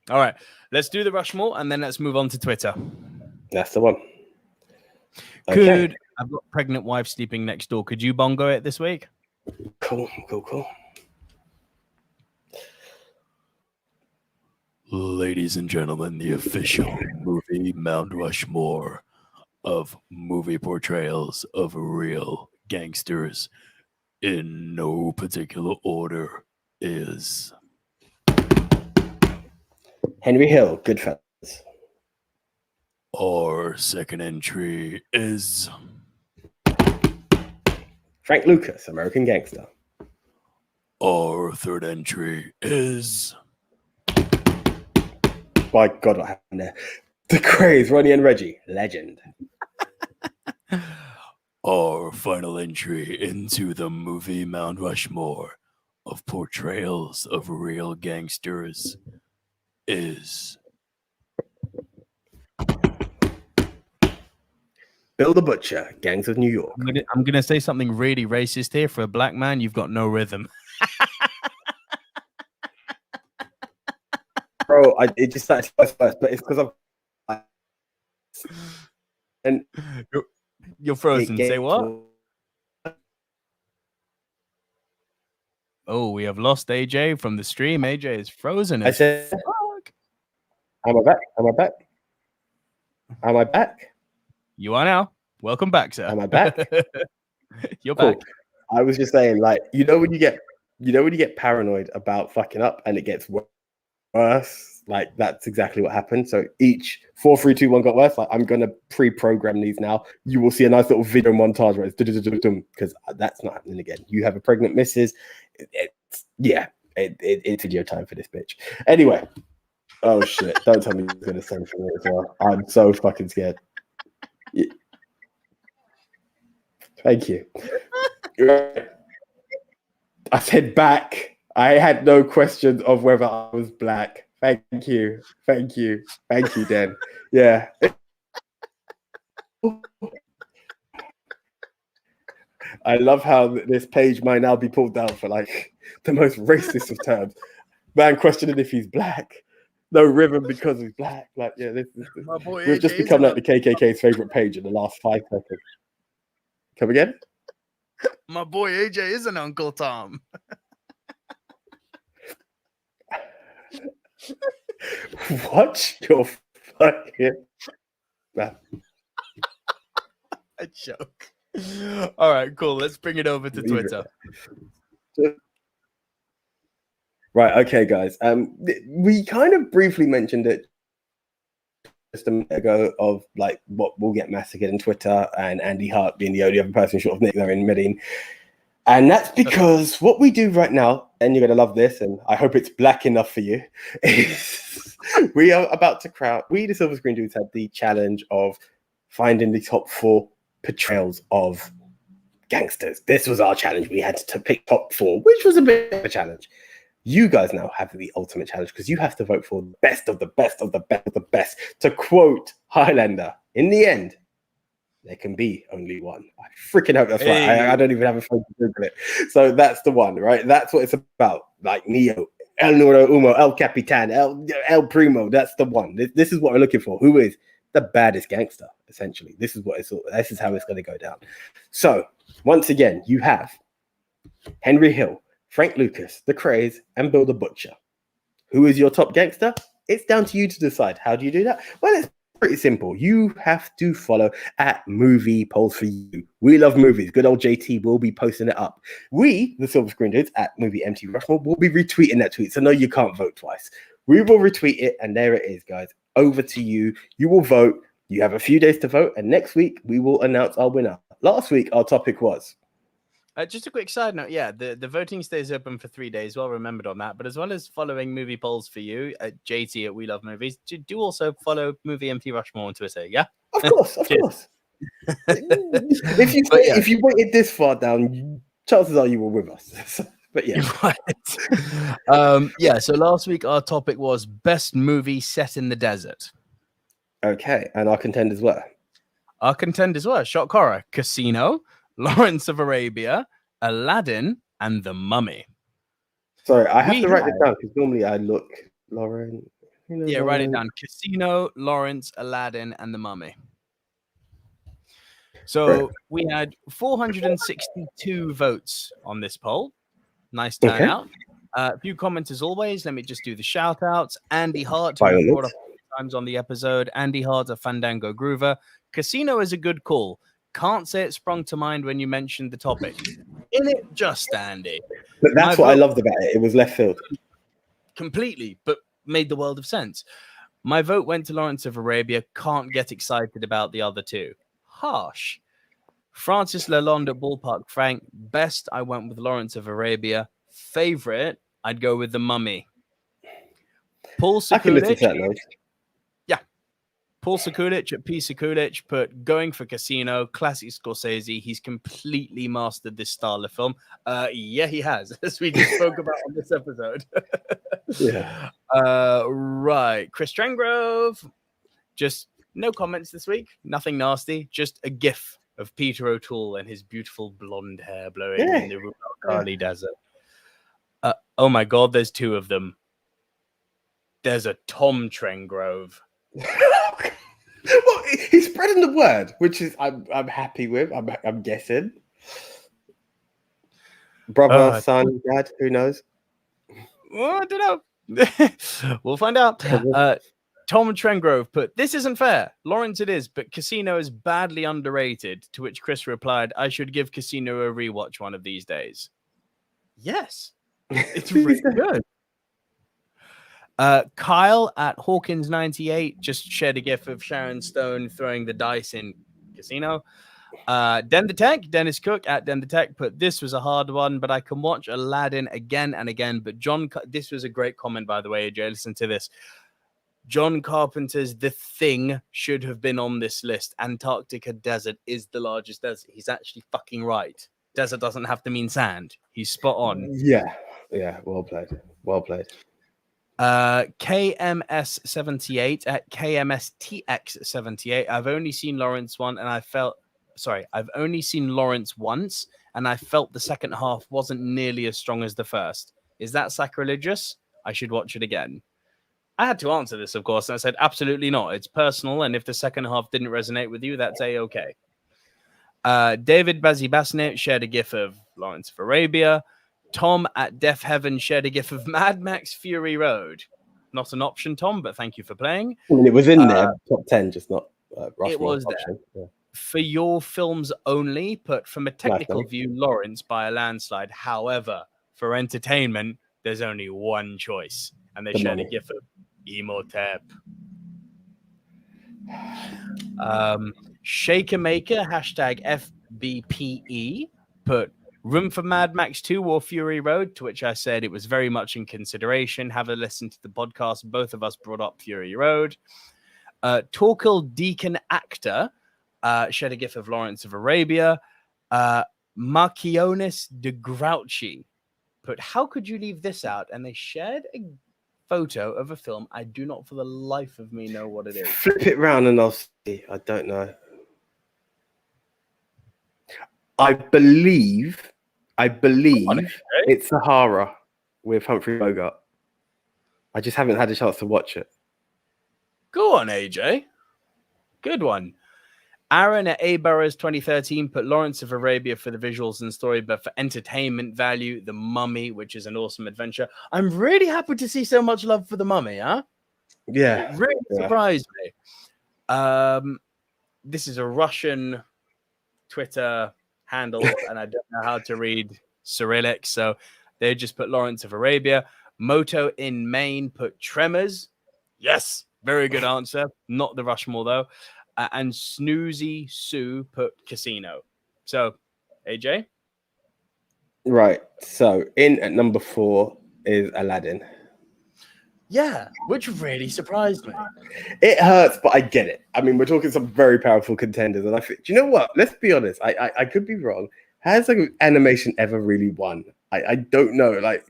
All right, let's do the Rushmore and then let's move on to Twitter. That's the one. Okay. I've got pregnant wife sleeping next door. Could you bongo it this week? Cool. Ladies and gentlemen, the official movie Mount Rushmore of movie portrayals of real gangsters in no particular order is Henry Hill, Goodfellas. Our second entry is Frank Lucas, American Gangster. Our third entry is... By God, what happened there? The Craze, Ronnie and Reggie, Legend. Our final entry into the movie Mount Rushmore of portrayals of real gangsters is... Bill the Butcher, Gangs of New York. I'm gonna say something really racist here. For a black man, you've got no rhythm. Bro, it just started first, but it's because I'm... And you're frozen. Say what? Oh, we have lost AJ from the stream. AJ is frozen. I said, am I back? Am I back? You are now. Welcome back, sir. Am I back? You're Cool. back. I was just saying, like, when you get paranoid about fucking up and it gets worse, like that's exactly what happened. So each 4, 3, 2, 1 got worse. Like I'm gonna pre-program these now. You will see a nice little video montage where it's because that's not happening again. You have a pregnant missus. It's video time for this bitch. Anyway, oh shit! Don't tell me you're gonna send for me as well. I'm so fucking scared. Yeah. Thank you. I said back. I had no questions of whether I was black. Thank you, Dan. Yeah. I love how this page might now be pulled down for like the most racist of terms. Man questioning if he's black. No rhythm because he's black. Like, yeah, we've just become like the KKK's favorite page in the last 5 seconds. Come again? My boy AJ is an Uncle Tom. Watch your fucking mouth. A joke. All right, cool. Let's bring it over to Twitter. Right, okay, guys. We kind of briefly mentioned it just a minute ago of like what will get massacred in Twitter and Andy Hart being the only other person short of Nick there in Medellin. And that's because what we do right now, and you're going to love this, and I hope it's black enough for you, is we are about to we, the Silver Screen Dudes, had the challenge of finding the top 4 portrayals of gangsters. This was our challenge. We had to pick top 4, which was a bit of a challenge. You guys now have the ultimate challenge because you have to vote for the best of the best of the best of the best. To quote Highlander, in the end, there can be only one. I freaking hope that's right. I don't even have a phone to Google it. So that's the one, right? That's what it's about. Like Neo, El Nuro Umo, El Capitan, El Primo. That's the one. This is what we're looking for. Who is the baddest gangster, essentially? This is what this is how it's going to go down. So once again, you have Henry Hill, Frank Lucas, The Craze, and Bill the Butcher. Who is your top gangster? It's down to you to decide. How do you do that? Well, it's pretty simple. You have to follow at Movie Polls for You. We love movies. Good old JT will be posting it up. We, the Silver Screen Dudes at Movie MT Rushmore, will be retweeting that tweet. So no, you can't vote twice. We will retweet it, and there it is, guys. Over to you. You will vote. You have a few days to vote, and next week we will announce our winner. Last week, our topic was... just a quick side note, yeah, the voting stays open for 3 days. Well remembered on that. But as well as following Movie Polls for You at JT at We Love Movies, do also follow Movie MT Rushmore on Twitter. Yeah, of course. If you waited this far down, chances are you were with us. But yeah, right. So last week our topic was best movie set in the desert. Okay, and our contenders were shock horror, Casino, Lawrence of Arabia, Aladdin, and The Mummy. Sorry, I have to write this down because normally I look Lauren. Write it down. Casino, Lawrence, Aladdin, and The Mummy. So we had 462 votes on this poll. Nice turnout. Okay. A few comments as always. Let me just do the shout outs. Andy Hart, who we brought up times on the episode. Andy Hart, a Fandango Groover. Casino is a good call. Can't say it sprung to mind when you mentioned the topic. In it, just Andy. But that's what I loved about it. It was left field. Completely, but made the world of sense. My vote went to Lawrence of Arabia. Can't get excited about the other two. Harsh. Francis Lalonde at Ballpark Frank. Best, I went with Lawrence of Arabia. Favorite, I'd go with The Mummy. Paul Sekulic. Paul Sekulic at P. Sekulic put going for Casino, classic Scorsese. He's completely mastered this style of film. Yeah, he has, as we just spoke about on this episode. Yeah. Right. Chris Trangrove, just no comments this week. Nothing nasty. Just a gif of Peter O'Toole and his beautiful blonde hair blowing in the Rue Kali Desert. Oh my God, there's 2 of them. There's a Tom Trengrove. Well, he's spreading the word, which is I'm happy with. I'm guessing. Brother, son, dad, who knows? Well, I don't know. We'll find out. Tom Trengrove put, this isn't fair. Lawrence, it is, but Casino is badly underrated. To which Chris replied, I should give Casino a rewatch one of these days. Yes, it's really good. Kyle at Hawkins98 just shared a gif of Sharon Stone throwing the dice in Casino. Den the Tech, Dennis Cook at Den the Tech put, this was a hard one, but I can watch Aladdin again and again. But this was a great comment, by the way, AJ. Listen to this. John Carpenter's The Thing should have been on this list. Antarctica desert is the largest desert. He's actually fucking right. Desert doesn't have to mean sand. He's spot on. Yeah. Well played. KMS78 at KMSTX78. I've only seen Lawrence once, and I felt the second half wasn't nearly as strong as the first. Is that sacrilegious? I should watch it again. I had to answer this, of course, and I said, absolutely not. It's personal, and if the second half didn't resonate with you, that's A-okay. David Bazibasnet shared a gif of Lawrence of Arabia. Tom at Deaf Heaven shared a gif of Mad Max Fury Road. Not an option, Tom, but thank you for playing. I mean, it was in there, top 10, just not Rushmore. It was option. there. Yeah. For your films only, but from a technical view, Lawrence by a landslide. However, for entertainment, there's only one choice. And they shared a gif of Emotep. Shaker Maker, hashtag FBPE, put room for Mad Max 2 or Fury Road, to which I said it was very much in consideration. Have a listen to the podcast. Both of us brought up Fury Road. Torkel Deacon Actor shared a gif of Lawrence of Arabia. Marquionis de Grouchy put, how could you leave this out? And they shared a photo of a film. I do not for the life of me know what it is. Flip it round and I'll see. I don't know. I believe it's Sahara with Humphrey Bogart. I just haven't had a chance to watch it. Go on, AJ. Good one. Aaron at A Burrows 2013 put Lawrence of Arabia for the visuals and story, but for entertainment value, The Mummy, which is an awesome adventure. I'm really happy to see so much love for The Mummy, huh? Yeah. It really surprised me. This is a Russian Twitter handle, and I don't know how to read Cyrillic, so they just put Lawrence of Arabia. Moto in Maine put Tremors. Yes, very good answer. Not the Rushmore, though. And Snoozy Sue put Casino. So, AJ? Right. So, in at number 4 is Aladdin. Yeah, which really surprised me. It hurts, but I get it. I mean, we're talking some very powerful contenders. And I think, do you know what? Let's be honest. I could be wrong. Has animation ever really won? I don't know. Like,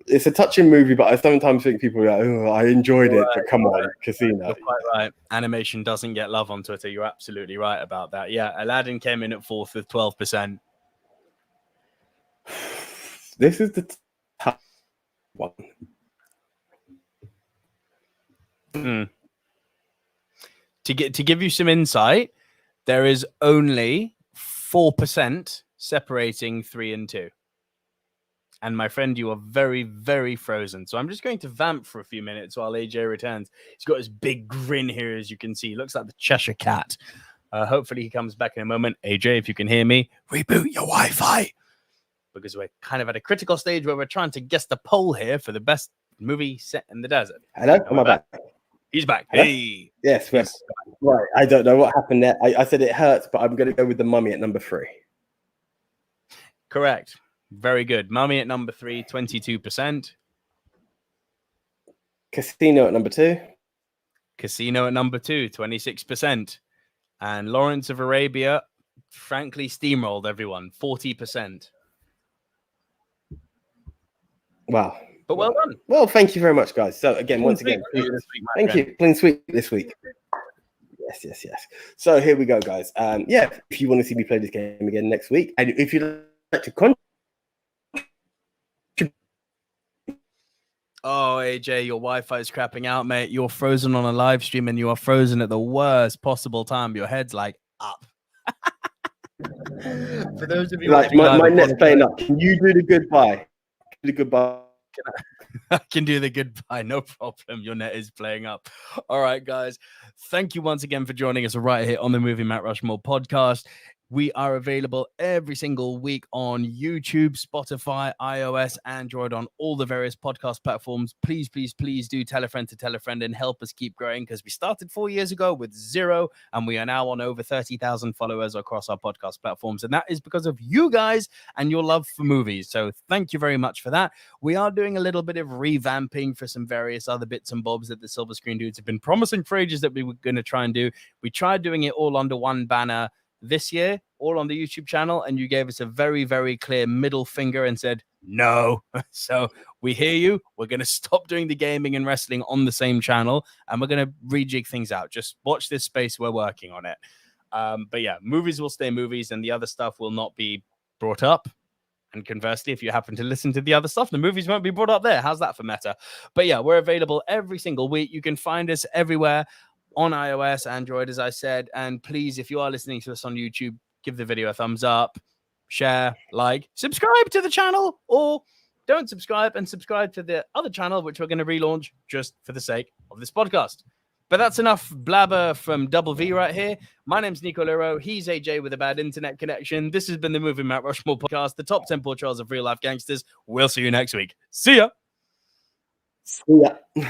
it's a touching movie, but I sometimes think people are like, oh, I enjoyed it, but come on, Casino. You're quite right. Animation doesn't get love on Twitter. You're absolutely right about that. Yeah, Aladdin came in at 4th with 12%. This is the tough one. To give you some insight, there is only 4% separating 3 and 2. And my friend, you are very, very frozen. So I'm just going to vamp for a few minutes while AJ returns. He's got his big grin here, as you can see. He looks like the Cheshire Cat. Hopefully he comes back in a moment. AJ, if you can hear me, reboot your Wi-Fi. Because we're kind of at a critical stage where we're trying to guess the poll here for the best movie set in the desert. Hello? Am I back? He's back. Hello? Hey. Yes. Right. I don't know what happened there. I said it hurts, but I'm going to go with The Mummy at number 3. Correct. Very good. Mummy at number 3, 22%. Casino at number 2. Casino at number 2, 26%. And Lawrence of Arabia, frankly, steamrolled everyone, 40%. Wow. But well done. Well, thank you very much, guys. So again, once again, thank you. Clean sweep this week. Yes. So here we go, guys. If you want to see me play this game again next week, and if you'd like to contribute. Oh, AJ, your Wi-Fi is crapping out, mate. You're frozen on a live stream, and you are frozen at the worst possible time. Your head's like up. For those of you, like my net's playing up. Can you do the goodbye? Do the goodbye. I can do the goodbye, no problem. Your net is playing up. All right, guys. Thank you once again for joining us right here on the Movie Mount Rushmore podcast. We are available every single week on YouTube, Spotify, iOS, Android, on all the various podcast platforms. Please, please, please do tell a friend to tell a friend and help us keep growing, because we started 4 years ago with 0 and we are now on over 30,000 followers across our podcast platforms. And that is because of you guys and your love for movies. So thank you very much for that. We are doing a little bit of revamping for some various other bits and bobs that the Silver Screen Dudes have been promising for ages that we were going to try and do. We tried doing it all under one banner this year, all on the YouTube channel, and you gave us a very, very clear middle finger and said no. So we hear you. We're going to stop doing the gaming and wrestling on the same channel, and we're going to rejig things out. Just watch this space. We're working on it. But yeah, movies will stay movies, and the other stuff will not be brought up. And conversely, if you happen to listen to the other stuff, the movies won't be brought up there. How's that for meta? But yeah, we're available every single week. You can find us everywhere on iOS, Android, as I said. And please, if you are listening to us on YouTube, give the video a thumbs up, share, like, subscribe to the channel, or don't subscribe and subscribe to the other channel, which we're going to relaunch just for the sake of this podcast. But that's enough blabber from Double V right here. My name's Nico Lurot. He's AJ with a bad internet connection. This has been the Movie Mount Rushmore podcast, the top 10 portrayals of real life gangsters. We'll see you next week. See ya. See ya.